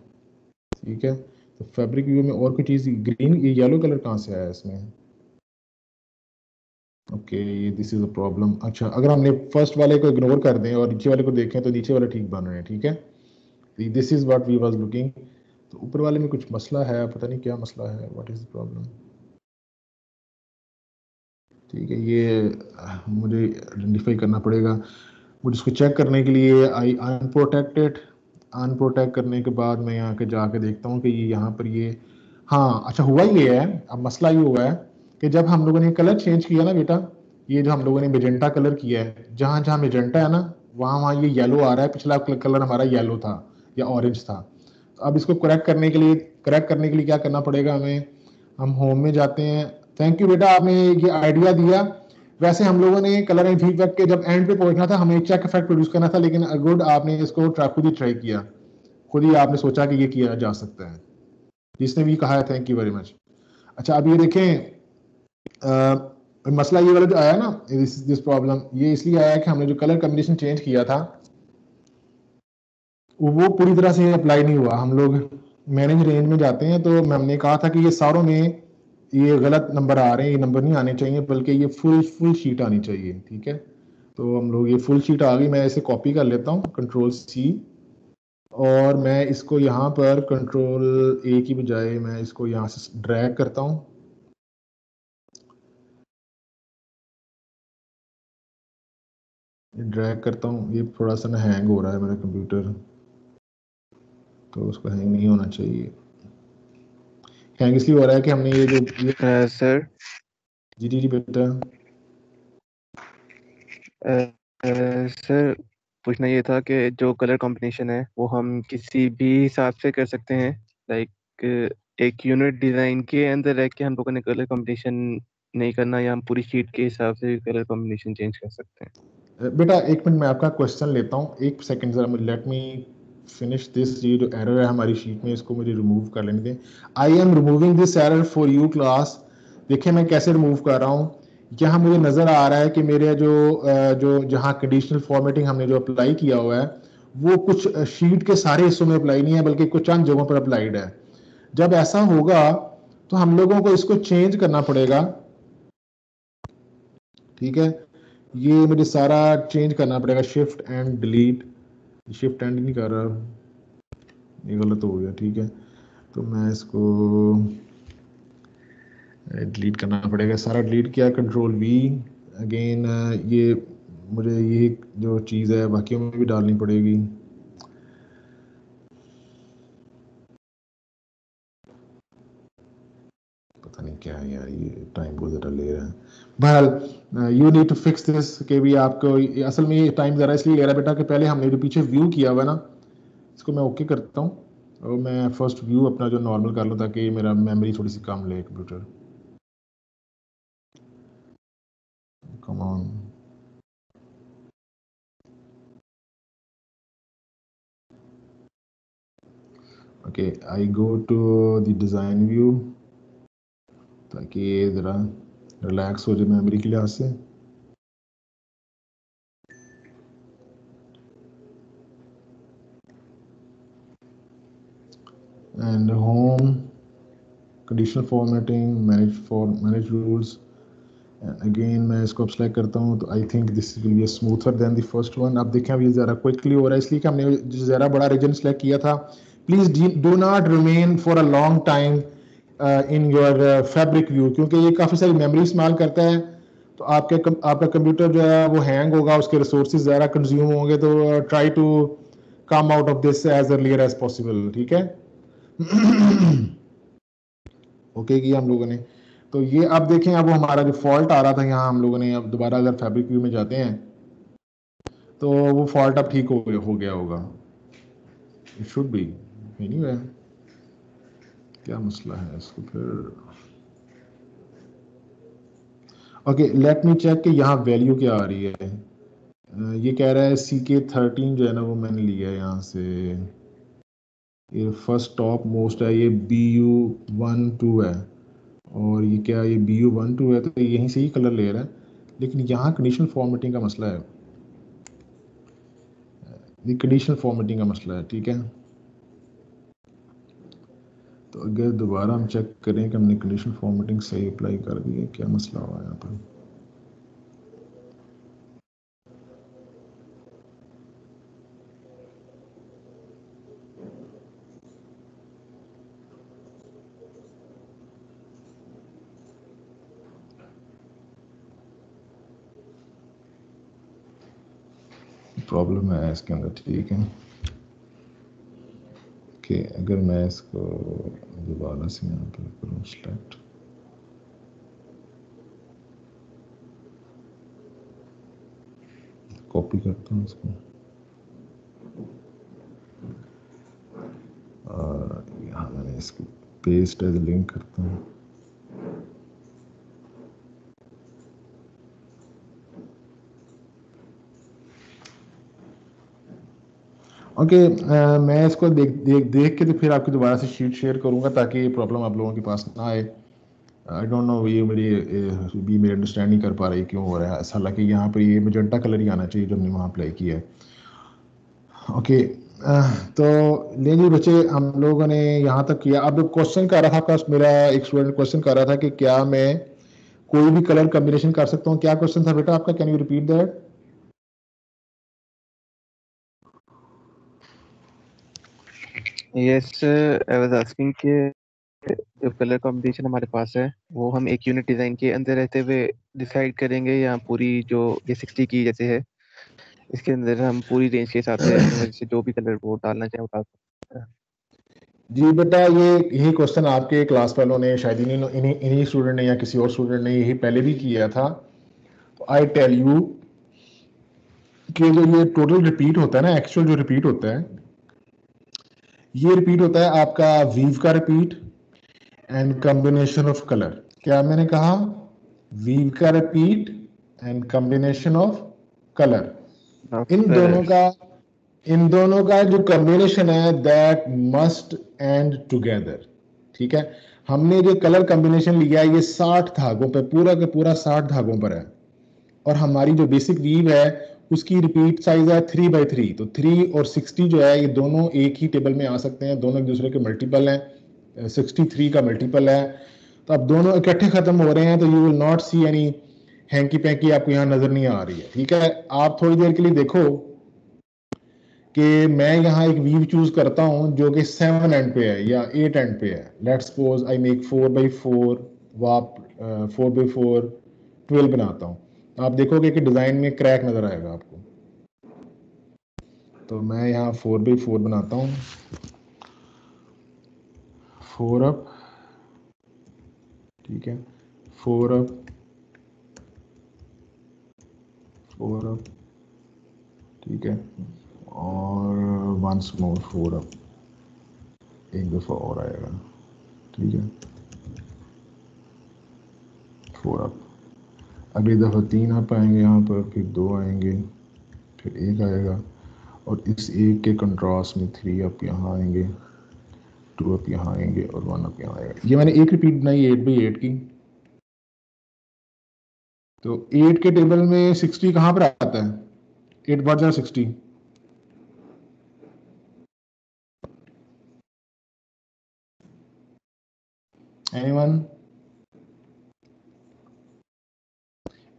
ठीक है, तो फैब्रिक व्यू में और कोई चीज़, ग्रीन, ये येलो कलर कहाँ से आया इसमें? ओके, ये दिस इज अ प्रॉब्लम. अच्छा, अगर हमने फर्स्ट वाले को इग्नोर कर दें और नीचे वाले को देखें तो नीचे वाले ठीक बन रहे हैं. ठीक है, this is what we was looking. तो ऊपर वाले में कुछ मसला है, पता नहीं क्या मसला है, व्हाट इज द प्रॉब्लम. ठीक है, ये मुझे आइडेंटिफाई करना पड़ेगा. मुझे इसको चेक करने के लिए आई अनप्रोटेक्ट करने के बाद मैं यहाँ के जाके देखता हूँ कि ये यहाँ पर ये, हाँ अच्छा हुआ ये है. अब मसला ये हुआ है कि जब हम लोगों ने कलर चेंज किया ना बेटा, ये जो हम लोगों ने मेजेंटा कलर किया है, जहाँ जहाँ मेजेंटा है ना, वहाँ वहाँ ये येलो आ रहा है. पिछला कलर हमारा येलो था या ऑरेंज था. तो अब इसको करेक्ट करने के लिए क्या करना पड़ेगा हमें, हम होम में जाते हैं. थैंक यू बेटा, आपने ये आइडिया दिया. वैसे हम लोगों ने कलर एंड इफेक्ट के जब एंड पे पहुंचना था, हमें चेक इफेक्ट प्रोड्यूस करना था, लेकिन गुड आपने इसको खुद ही ट्राई किया, खुद ही आपने सोचा कि ये किया जा सकता है. जिसने भी कहा है थैंक यू वेरी मच. अच्छा, अब ये देखें, मसला ये वाला जो आया ना, दिस प्रॉब्लम, ये इसलिए आया कि हमने जो कलर कॉम्बिनेशन चेंज किया था वो पूरी तरह से अप्लाई नहीं हुआ. हम लोग मैनेज रेंज में जाते हैं तो हमने कहा था कि ये सारों में ये गलत नंबर आ रहे हैं, ये नंबर नहीं आने चाहिए, बल्कि ये फुल शीट आनी चाहिए. ठीक है, तो हम लोग ये फुल शीट आ गई. मैं इसे कॉपी कर लेता हूँ, Ctrl+C, और मैं इसको यहाँ पर Ctrl+A की बजाय मैं इसको यहाँ से ड्रैग करता हूँ. ड्रैग करता हूँ, ये थोड़ा सा ना हैंग हो रहा है मेरा कंप्यूटर, तो उसको हैंग नहीं होना चाहिए. हैंग इसलिए हो रहा है कि हमने ये जो सर जी जी जी बेटा. सर पूछना ये था कि जो कलर कॉम्बिनेशन है वो हम किसी भी हिसाब से कर सकते हैं, लाइक एक यूनिट डिज़ाइन के अंदर रह के हम लोगों ने कलर कॉम्बिनेशन नहीं करना, या हम पूरी शीट के हिसाब से कलर कॉम्बिनेशन चेंज कर सकते हैं? बेटा एक मिनट, मैं आपका क्वेश्चन लेता हूँ, एक सेकंड जरा, लेट मी फिनिश दिस. ये जो एरर है हमारी शीट में, इसको मुझे रिमूव कर लेने दें. I am removing this error for you class. देखिए मैं कैसे रिमूव कर रहा हूँ. यहाँ मुझे नज़र आ रहा है कि मेरे जो जहाँ कंडीशनल फॉर्मेटिंग हमने जो अप्लाई किया हुआ है, वो कुछ शीट के सारे हिस्सों में अप्लाई नहीं है, बल्कि कुछ चंद जगहों पर अप्लाइड है. जब ऐसा होगा तो हम लोगों को इसको चेंज करना पड़ेगा. ठीक है, ये मुझे सारा चेंज करना पड़ेगा. Shift and delete, shift and नहीं कर रहा, ये गलत हो गया. ठीक है, तो मैं इसको डिलीट करना पड़ेगा. सारा डिलीट किया, Ctrl+V अगेन. ये मुझे ये जो चीज़ है बाकियों में भी डालनी पड़ेगी. पता नहीं क्या है यार, ये टाइम बहुत ज़्यादा ले रहा है। बहरहाल you need to fix this कि भी आपको असल में ये टाइम ज़रा इसलिए ले रहा है बेटा कि पहले हमने जो पीछे व्यू किया हुआ ना, इसको मैं ओके करता हूँ और मैं फर्स्ट व्यू अपना जो नॉर्मल कर लूँ ताकि मेरा मेमोरी थोड़ी सी कम ले computer. Come on. Okay, I go to the design view ताकि ये ज़रा रिलैक्स हो जाए मेमोरी के लिहाज से। And home, conditional formatting, manage rules, again मैं इसको अब सेलेक्ट करता हूँ तो I think this will be smoother than the first one. अब देखें अभी ज़रा क्विकली हो रहा है इसलिए कि हमने ज़रा बड़ा रीजन सेलेक्ट किया था। Please do not remain for a long time in your fabric view, क्योंकि ये काफ़ी सारी मेमोरी इस्तेमाल करता है तो आपका कंप्यूटर जो है वो हैंग होगा, उसके रिसोर्सेज ज़्यादा कंज्यूम होंगे। तो try to come out of this as earlier as possible, ठीक है। ओके किया हम लोगों ने। तो ये अब देखें, अब वो हमारा जो फॉल्ट आ रहा था यहाँ हम लोगों ने, अब दोबारा अगर फैब्रिक व्यू में जाते हैं तो वो फॉल्ट अब ठीक हो गया होगा। It should be anyway. क्या मसला है इसको फिर। ओके, लेट मी चेक कि यहाँ वैल्यू क्या आ रही है। ये कह रहा है CK13 जो है ना वो मैंने लिया है यहाँ से, ये फर्स्ट टॉप मोस्ट है, ये BU12 है और ये क्या, ये BU12 है तो यहीं से ही कलर ले रहा है, लेकिन यहाँ कंडीशनल फॉर्मेटिंग का मसला है। ये कंडीशनल फॉर्मेटिंग का मसला है, ठीक है। तो अगर दोबारा हम चेक करें कि हमने कंडीशनल फॉर्मेटिंग सही अप्लाई कर दी है, क्या मसला हुआ है यहाँ पर। प्रॉब्लम है इसके अंदर, ठीक है। कि अगर मैं इसको दोबारा से यहाँ पर करूँ सेलेक्ट, कॉपी करता हूँ इसको और यहाँ मैंने इसको पेस्ट एज लिंक करता हूँ। ओके, मैं इसको देख के तो फिर आपकी दोबारा से शीट शेयर करूँगा ताकि ये प्रॉब्लम आप लोगों के पास ना आए। आई डोंट नो ये मेरी अंडरस्टैंड नहीं कर पा रही क्यों हो रहा है ऐसा। हालांकि यहाँ पर ये मजेंटा कलर ही आना चाहिए जो हमने वहाँ अप्लाई किया है। ओके, तो ले जी बच्चे, हम लोगों ने यहाँ तक किया। अब क्वेश्चन कर रहा था मेरा एक स्टूडेंट क्वेश्चन कर रहा था कि क्या मैं कोई भी कलर कॉम्बिनेशन कर सकता हूँ। क्या क्वेश्चन था बेटा आपका, can you repeat that. Yes I was asking कि जो कलर कॉम्बिनेशन हमारे पास है वो हम एक यूनिट डिजाइन के अंदर रहते हुए डिसाइड करेंगे या पूरी जो ये 60 की जैसे है इसके अंदर हम पूरी रेंज के हिसाब से अपनी मर्जी से जो भी कलर वो डालना चाहे वो डाल सकते हैं। जी बेटा, यही क्वेश्चन आपके क्लास वालों ने शायद इन्हीं स्टूडेंट ने या किसी और स्टूडेंट ने यही पहले भी किया था। तो आई टेल यू कि जो ये टोटल रिपीट होता है ना, एक्चुअल जो रिपीट होता है, ये रिपीट होता है आपका वीव का repeat and combination of colour. क्या मैंने कहा, वीव का repeat and combination of colour. इन दोनों का जो कॉम्बिनेशन है दैट मस्ट एंड टुगेदर, ठीक है। हमने जो कलर कॉम्बिनेशन लिया है ये 60 धागों पे, पूरा का पूरा 60 धागों पर है और हमारी जो बेसिक वीव है उसकी रिपीट साइज है 3x3। तो 3 और 60 जो है ये दोनों एक ही टेबल में आ सकते हैं, दोनों एक दूसरे के मल्टीपल हैं, 63 का मल्टीपल है। तो अब दोनों इकट्ठे खत्म हो रहे हैं तो you will not see any hanky panky आपको यहाँ नजर नहीं आ रही है, ठीक है। आप थोड़ी देर के लिए देखो कि मैं यहाँ एक वीव चूज करता हूँ जो कि 7 एंड पे है या 8 एंड पे है। Let's suppose I make 4x4 वाप 4x4 12 बनाता हूँ। आप देखोगे कि डिजाइन में क्रैक नजर आएगा आपको। तो मैं यहाँ 4x4 बनाता हूँ, 4 अप ठीक है, 4 अप, 4 अप, ठीक है, और वंस मोर 4 अप, एक दफ़ा और आएगा, ठीक है, 4 अप, अगली दफ़ा 3 अप आएंगे यहाँ पर, फिर 2 आएंगे, फिर 1 आएगा, और इस 1 के कंट्रास्ट में 3 अप यहाँ आएंगे, 2 अप यहाँ आएंगे और 1 अप यहाँ आएगा। ये मैंने एक रिपीट बनाई 8/8 की। तो 8 के टेबल में 60 कहाँ पर आता है? 8 बार 60, एनीवन?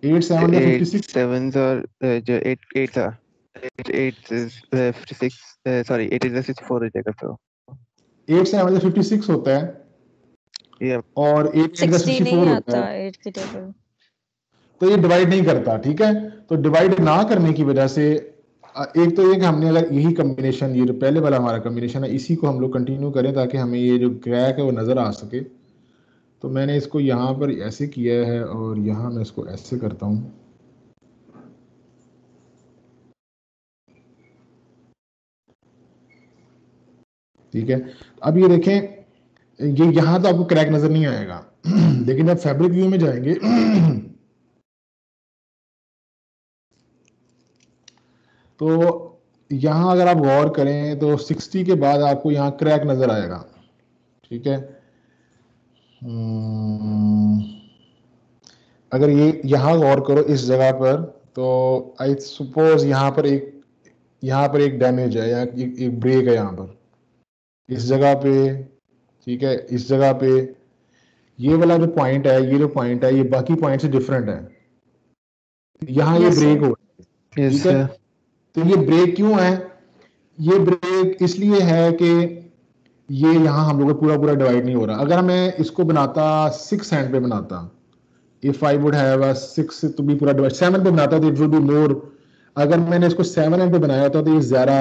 8 7 या 8 56? 7s और जो 8 था 8 is 56 sorry 8 is 64 हो जाएगा तो 8 7 या 56 होता है ये और 8 8 का 60 नहीं 64 होता आता है, 8 के टेबल। तो ये डिवाइड नहीं करता, ठीक है। तो डिवाइड ना करने की वजह से एक तो ये कि हमने अगर यही कॉम्बिनेशन, ये जो पहले वाला हमारा कॉम्बिनेशन है, इसी को हम लोग कंटिन्यू करें ताकि हमें ये जो क्रैक है वो नज़र आ सके। तो मैंने इसको यहाँ पर ऐसे किया है और यहाँ मैं इसको ऐसे करता हूँ, ठीक है। अब ये देखें, ये यहाँ तो आपको क्रैक नज़र नहीं आएगा लेकिन जब फैब्रिक व्यू में जाएंगे तो यहाँ अगर आप गौर करें तो 60 के बाद आपको यहाँ क्रैक नज़र आएगा, ठीक है। अगर ये यहाँ गौर करो इस जगह पर, तो आई सपोज यहाँ पर एक डैमेज है या एक ब्रेक है यहाँ पर इस जगह पे, ठीक है। इस जगह पे ये वाला जो पॉइंट है, ये जो पॉइंट है, ये बाकी पॉइंट से डिफरेंट है, यहाँ ये Yes, ब्रेक sir. हो, यस ठीक है। तो ये ब्रेक क्यों है? ये ब्रेक इसलिए है कि ये यहाँ हम लोग पूरा पूरा डिवाइड नहीं हो रहा। अगर मैं इसको बनाता 6 हैंड पे बनाता, if I would have a 6 तो भी पूरा डिवाइड 7 पे बनाता तो इट वुड बी मोर। अगर मैंने इसको 7 हैंड पे बनाया होता तो ये ज़्यादा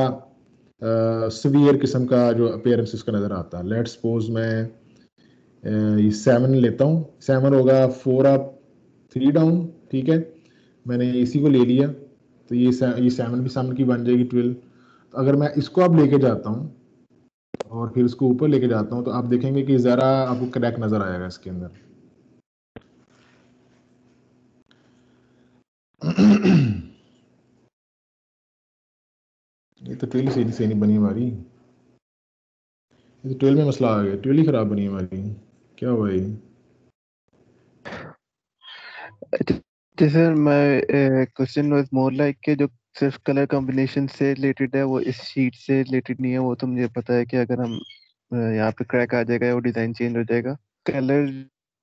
सीवियर किस्म का जो अपीयरेंस इसका नज़र आता। लेट्स सपोज मैं ये 7 लेता हूँ, 7 होगा 4 अप 3 डाउन, ठीक है। मैंने इसी को ले लिया तो ये 7 भी 7 की बन जाएगी 12। तो अगर मैं इसको अब लेके जाता हूँ और फिर इसको ऊपर लेके जाता हूँ तो आप देखेंगे कि ज़रा आपको क्रैक नज़र आएगा इसके अंदर ये तो 12 से नहीं बनी हमारी, ये तो 12 में मसला आ गया, 12 ही खराब बनी हमारी, क्या हुआ ये? जी sir, my question was more like कि जो सिर्फ कलर कॉम्बिनेशन से रिलेटेड है वो इस शीट से रिलेटेड नहीं है। वो तो मुझे पता है कि अगर हम यहाँ पे क्रैक आ जाएगा वो डिजाइन चेंज हो जाएगा। कलर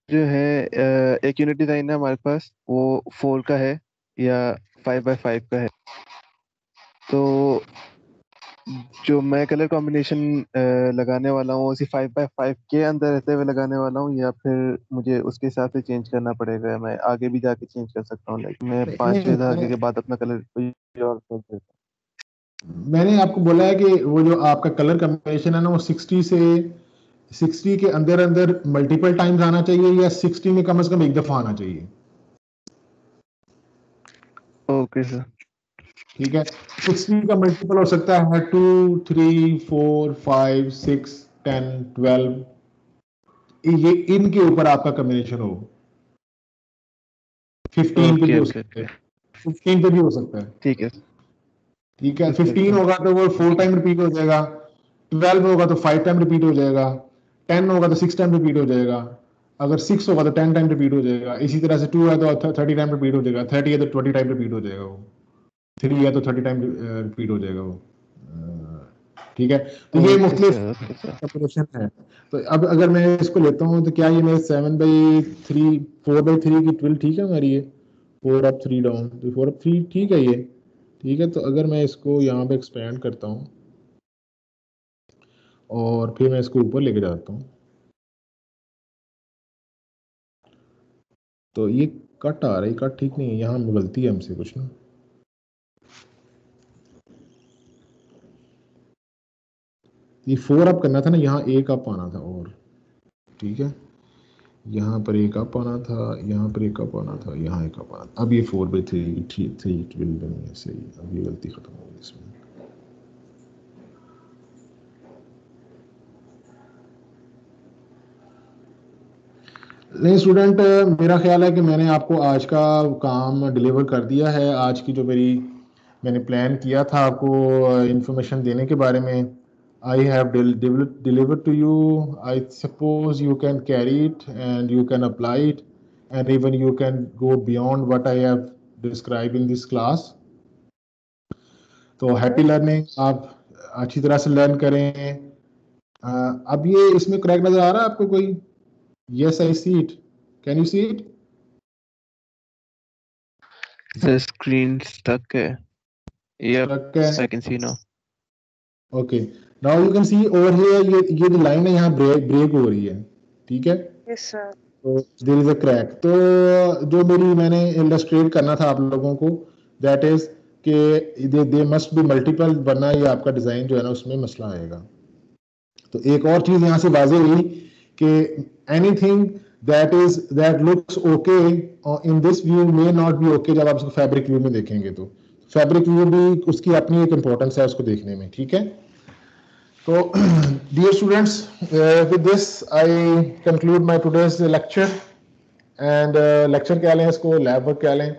जो है एक यूनिट डिजाइन है हमारे पास, वो 4 का है या 5x5 का है। तो जो मैं कलर कॉम्बिनेशन लगाने वाला हूँ उसी 5x5 के अंदर रहते हुए लगाने वाला हूँ, या फिर मुझे उसके हिसाब से चेंज करना पड़ेगा? मैं आगे भी जाके चेंज कर सकता हूँ, लाइक मैं 5-6 धागे के बाद अपना कलर कोई और कर देता हूँ। मैंने आपको बोला है कि वो जो आपका कलर कॉम्बिनेशन है ना वो 60 के अंदर अंदर मल्टीपल टाइम्स आना चाहिए या 60 में कम से कम एक दफा आना चाहिए, ओके सर। ठीक है। 60 का मल्टीपल हो सकता है 2 3 4 5 6 10 12, ये इनके ऊपर आपका कॉम्बिनेशन हो। 15 पे भी ओके हो ओके सकता है, ओके 15 पे भी हो सकता है, ठीक है ठीक है। ठीक है 15 सर। होगा तो वो 4 टाइम रिपीट हो जाएगा, 12 होगा तो 5 टाइम रिपीट हो जाएगा, 10 होगा तो 6 टाइम रिपीट हो जाएगा, अगर 6 होगा तो 10 टाइम रिपीट हो जाएगा। इसी तरह से 2 है तो 30 टाइम रिपीट हो जाएगा, 30 है तो 20 टाइम रिपीट हो जाएगा, वो 3 है तो 30 टाइम रिपीट हो जाएगा वो, ठीक है। तो ये ओके मुख्तलिफ सर ओके सर ऑपरेशन है। तो अब अगर मैं इसको लेता हूँ तो क्या ये मेरे 7/3 4/3 की 12 ठीक है हमारी ये 4 अप 3 डाउन, तो 4 अप 3 ठीक है ये, ठीक है। तो अगर मैं इसको यहाँ पे एक्सपेंड करता हूँ और फिर मैं इसको ऊपर लेके जाता हूँ तो ये कट आ रहा है, कट ठीक नहीं है, यहाँ गलती है हमसे कुछ ना। ये 4 अप करना था ना, यहाँ 1 अप आना था और, ठीक है। यहाँ पर एक अप आना था, यहाँ पर एक अप आना था, यहाँ एक अप आना था। अब ये 4/3 थ्री इट विल बनी है सही। अब ये गलती खत्म हो गई इसमें। नहीं स्टूडेंट, मेरा ख्याल है कि मैंने आपको आज का काम डिलीवर कर दिया है। आज की जो मैंने प्लान किया था आपको इंफॉर्मेशन देने के बारे में, I have delivered to you. I suppose you can carry it and you can apply it and even you can go beyond what I have described in this class. तो happy learning, आप अच्छी तरह से learn करें। अब ये इसमें correct नजर आ रहा है आपको कोई? Yes, I see it. Can you see it? The screen stuck है. Yep, Stuck है। I can see now. Okay. Now you can see over here ये जो लाइन है यहाँ ब्रेक हो रही है, ठीक है? Yes sir. तो there is a crack. तो जो मैंने illustrate करना था आप लोगों को, that is कि they must be multiple, वरना ये आपका डिजाइन जो है ना उसमें मसला आएगा। तो एक और चीज यहाँ से वाज़ेह हुई कि anything that looks okay in this view may not be okay जब आप उसको फैब्रिक व्यू में देखेंगे। तो फैब्रिक व्यू भी उसकी अपनी एक इम्पोर्टेंस है उसको देखने में, ठीक है? तो dear students, with this I conclude my today's lecture and lecture क्या लें इसको, लैब वर्क क्या लें।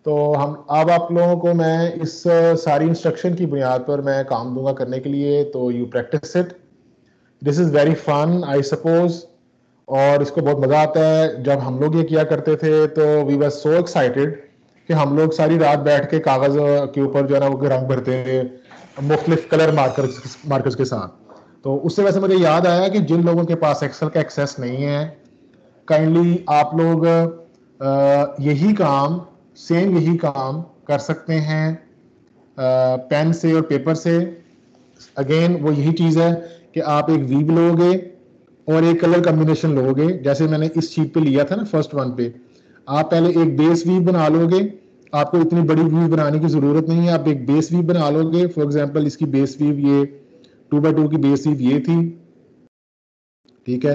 तो अब आप लोगों को मैं इस सारी इंस्ट्रक्शन की बुनियाद पर मैं काम दूंगा करने के लिए। तो you practice it, this is very fun I suppose, और इसको बहुत मजा आता है। जब हम लोग ये किया करते थे तो वी वर सो एक्साइटेड कि हम लोग सारी रात बैठ के कागज के ऊपर जो है ना वो रंग भरते थे मुख्तलिफ कलर मार्कर्स के साथ। तो उससे वैसे मुझे याद आया कि जिन लोगों के पास एक्सेल का एक्सेस नहीं है, काइंडली आप लोग यही काम कर सकते हैं पेन से और पेपर से। अगेन वो यही चीज है कि आप एक वीव लोगे और एक कलर कॉम्बिनेशन लोगे, जैसे मैंने इस शीट पे लिया था ना फर्स्ट वन पे। आप पहले एक बेस वीव बना लोगे, आपको इतनी बड़ी वीव बनाने की जरूरत नहीं है, आप एक बेस वीव बना लोगे। फॉर एग्जांपल इसकी बेस वीव ये 2x2 की बेस वीव ये थी, ठीक है?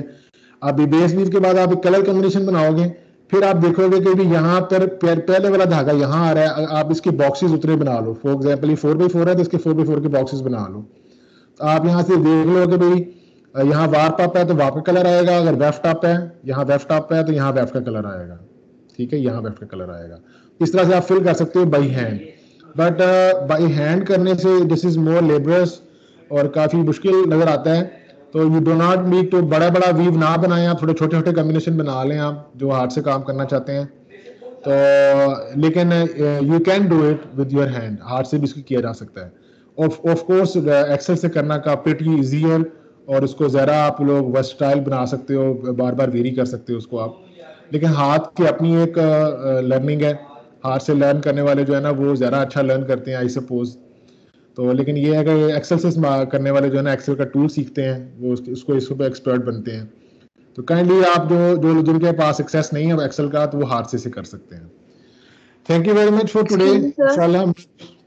अब ये बेस वीव के बाद आप एक कलर कॉम्बिनेशन बनाओगे, फिर आप देखोगे कि भी यहाँ पर पहले वाला धागा यहाँ आ रहा है, आप इसके बॉक्सेस उतने बना लो। फॉर एग्जाम्पल ये 4x4 है तो इसके 4x4 के बॉक्सेस बना लो। तो आप यहाँ से देख लो कि भाई यहाँ वार्प अप है तो वार्प का कलर आएगा, अगर वेफ्ट अप है, यहाँ वेफ्ट अप है तो यहाँ वेफ्ट का कलर आएगा, ठीक है? यहाँ वेफ्ट का कलर आएगा। इस तरह से आप फिल कर सकते हो by hand, but by hand करने से दिस इज मोर लेबरस और काफी मुश्किल नजर आता है। तो you do not need to बड़ा वीव ना बनाएं, आप थोड़े छोटे छोटे कॉम्बिनेशन बना लें आप जो हाथ से काम करना चाहते हैं। तो लेकिन you can do it with your hand, हाथ से भी इसको किया जा सकता है। ऑफ कोर्स एक्सेल से करना का प्रीटी इजियर, और उसको ज़रा आप लोग वर्सटाइल बना सकते हो, बार बार वेरी कर सकते हो उसको आप। लेकिन हाथ की अपनी एक लर्निंग है, हाथ से लर्न करने वाले जो है ना वो ज़रा अच्छा लर्न करते हैं आई सपोज। तो लेकिन ये अगर एक्सेल से करने वाले जो है ना एक्सेल का टूल सीखते हैं वो उसको इसको एक्सपर्ट बनते हैं। तो काइंडली आप जो जिनके पास एक्सेस नहीं है एक्सेल का तो वो हाथ से कर सकते हैं। Thank you very much for today, इंशाल्लाह हम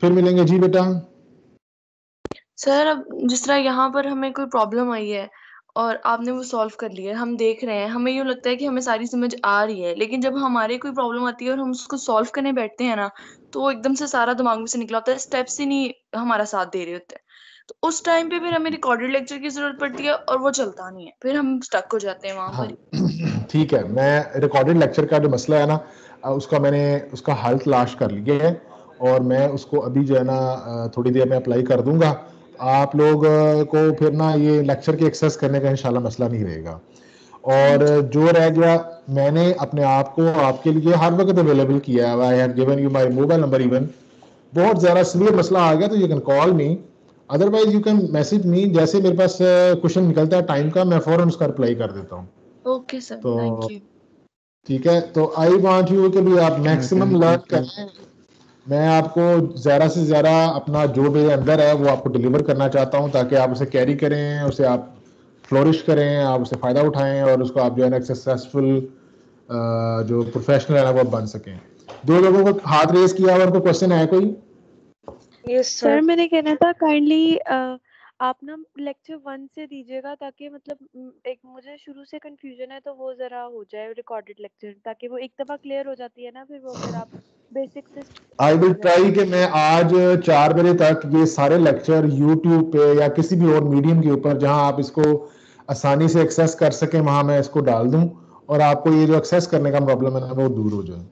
फिर मिलेंगे। जी बेटा। सर अब जिस तरह यहाँ पर हमें कोई प्रॉब्लम आई है और आपने वो सॉल्व कर लिया है, हम देख रहे हैं, हमें यूँ लगता है कि हमें सारी समझ आ रही है, लेकिन जब हमारे कोई प्रॉब्लम आती है और हम उसको सॉल्व करने बैठते हैं ना, तो वो एकदम से सारा दिमाग में से निकला होता है, स्टेप्स ही नहीं हमारा साथ दे रहे होते हैं। तो उस टाइम पे फिर हमें रिकॉर्डेड लेक्चर की जरूरत पड़ती है और वो चलता नहीं है, फिर हम स्टक हो जाते हैं वहां पर। ठीक है, मैं रिकॉर्डेड लेक्चर का जो मसला है ना मैंने उसका हल तलाश कर लिया है और मैं उसको अभी जो है ना थोड़ी देर में अप्लाई कर दूंगा। आप लोग को फिर ना ये लेक्चर की एक्सेस करने का इंशाल्लाह मसला नहीं रहेगा। और जो रह गया, मैंने अपने आप को आपके लिए हर वक्त अवेलेबल किया है। I have given you my mobile number even. बहुत ज़्यादा सीवियर मसला आ गया तो you can call me, otherwise you can message me. जैसे मेरे पास क्वेश्चन निकलता है टाइम का, मैं फौरन उसका रिप्लाई कर देता हूँ। ओके सर, तो थैंक यू। ठीक है, तो आई वांट यू कि भी आप मैक्सिमम लर्न करें। मैं आपको ज़्यादा से ज़्यादा अपना जो मेरे अंदर है वो आपको डिलीवर करना चाहता हूँ ताकि आप उसे कैरी करें, उसे आप फ्लोरिश करें, आप उसे फ़ायदा उठाएं और उसको आप जो है ना सक्सेसफुल जो प्रोफेशनल है ना वो बन सकें। दो लोगों को हाथ रेस किया और उनको क्वेश्चन है कोई? यस सर मैंने कहना था काइंडली आप ना लेक्चर 1 से दीजिएगा ताकि मतलब एक मुझे शुरू से कंफ्यूजन है तो वो जरा हो जाए रिकॉर्डेड लेक्चर, ताकि वो एक दफा क्लियर हो जाती है ना, फिर वो फिर आप बेसिक से आई विल हो जाए। ट्राई कि मैं आज 4 बजे तक ये सारे लेक्चर यूट्यूब पे या किसी भी और मीडियम के ऊपर जहां आप इसको आसानी से एक्सेस कर सकें वहां मैं इसको डाल दूं और आपको ये जो एक्सेस करने का प्रॉब्लम है ना वो दूर हो जाए।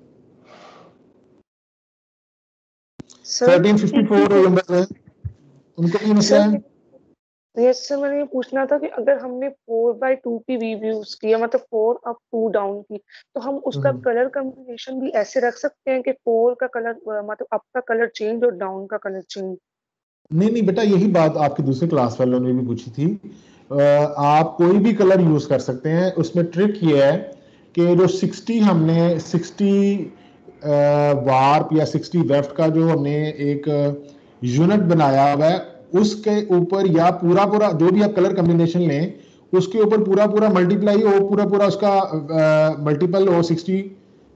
सर 1354 नंबर है, उनको भी मसला है। यस सर, मैंने ये पूछना था कि अगर हमने 4/2 की वीव यूज की है, मतलब 4 अप 2 डाउन की, तो हम उसका कलर कॉम्बिनेशन भी ऐसे रख सकते हैं कि 4 का कलर मतलब अप का कलर चेंज और डाउन का कलर चेंज? नहीं नहीं बेटा, यही बात आपकी दूसरे क्लास वालों ने भी पूछी थी। आप कोई भी कलर यूज कर सकते हैं, उसमें ट्रिक ये है कि जो 60 हमने 60 वार्प या 60 वेफ्ट का जो हमने एक यूनिट बनाया हुआ है उसके ऊपर या पूरा पूरा जो भी आप कलर कॉम्बिनेशन लें उसके ऊपर पूरा पूरा मल्टीप्लाई हो, पूरा पूरा उसका मल्टीपल हो 60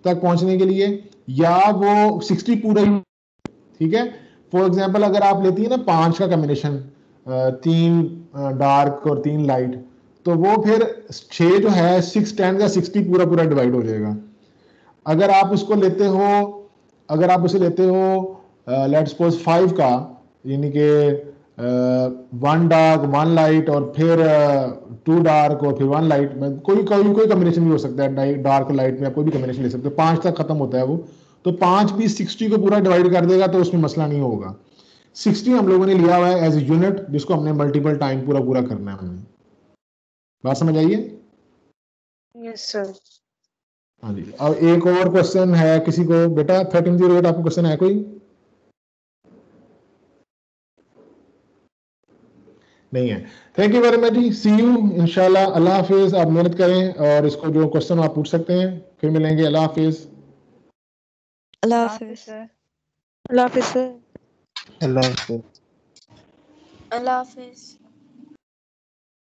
तक पहुंचने के लिए, या वो 60 पूरा ही, ठीक है। फॉर एग्जाम्पल अगर आप लेती है ना 5 का कॉम्बिनेशन, 3 डार्क और 3 लाइट, तो वो फिर 6 जो है 6 10 का 60 पूरा पूरा डिवाइड हो जाएगा। अगर आप उसको लेते हो, अगर आप उसे लेते हो लेट्स सपोज 5 का, यानी कि 1 डार्क 1 लाइट और फिर 2 डार्क और फिर 1 लाइट में कोई कोई कोई कॉम्बिनेशन भी हो सकता है, डार्क लाइट में आप कोई भी कॉम्बिनेशन ले सकते हो, 5 तक खत्म होता है वो, तो 5 भी 60 को पूरा डिवाइड कर देगा तो उसमें मसला नहीं होगा। 60 हम लोगों ने लिया हुआ है एज ए यूनिट जिसको हमने मल्टीपल टाइम पूरा पूरा करना है हमें। बात समझ आइए? Yes sir. हाँ जी। अब एक और क्वेश्चन है किसी को बेटा? 1308 आपको क्वेश्चन है कोई? नहीं है। थैंक यू वेरी मच जी, सी यू इंशाल्लाह। अल्लाह हाफिज। आप मेहनत करें और इसको जो क्वेश्चन आप पूछ सकते हैं, फिर मिलेंगे। अल्लाह हाफिज। अल्लाह हाफिज हाफिज। सर। अल्लाह हाफिज सर। अल्लाह हाफ़िज़। अल्लाह हाफिज।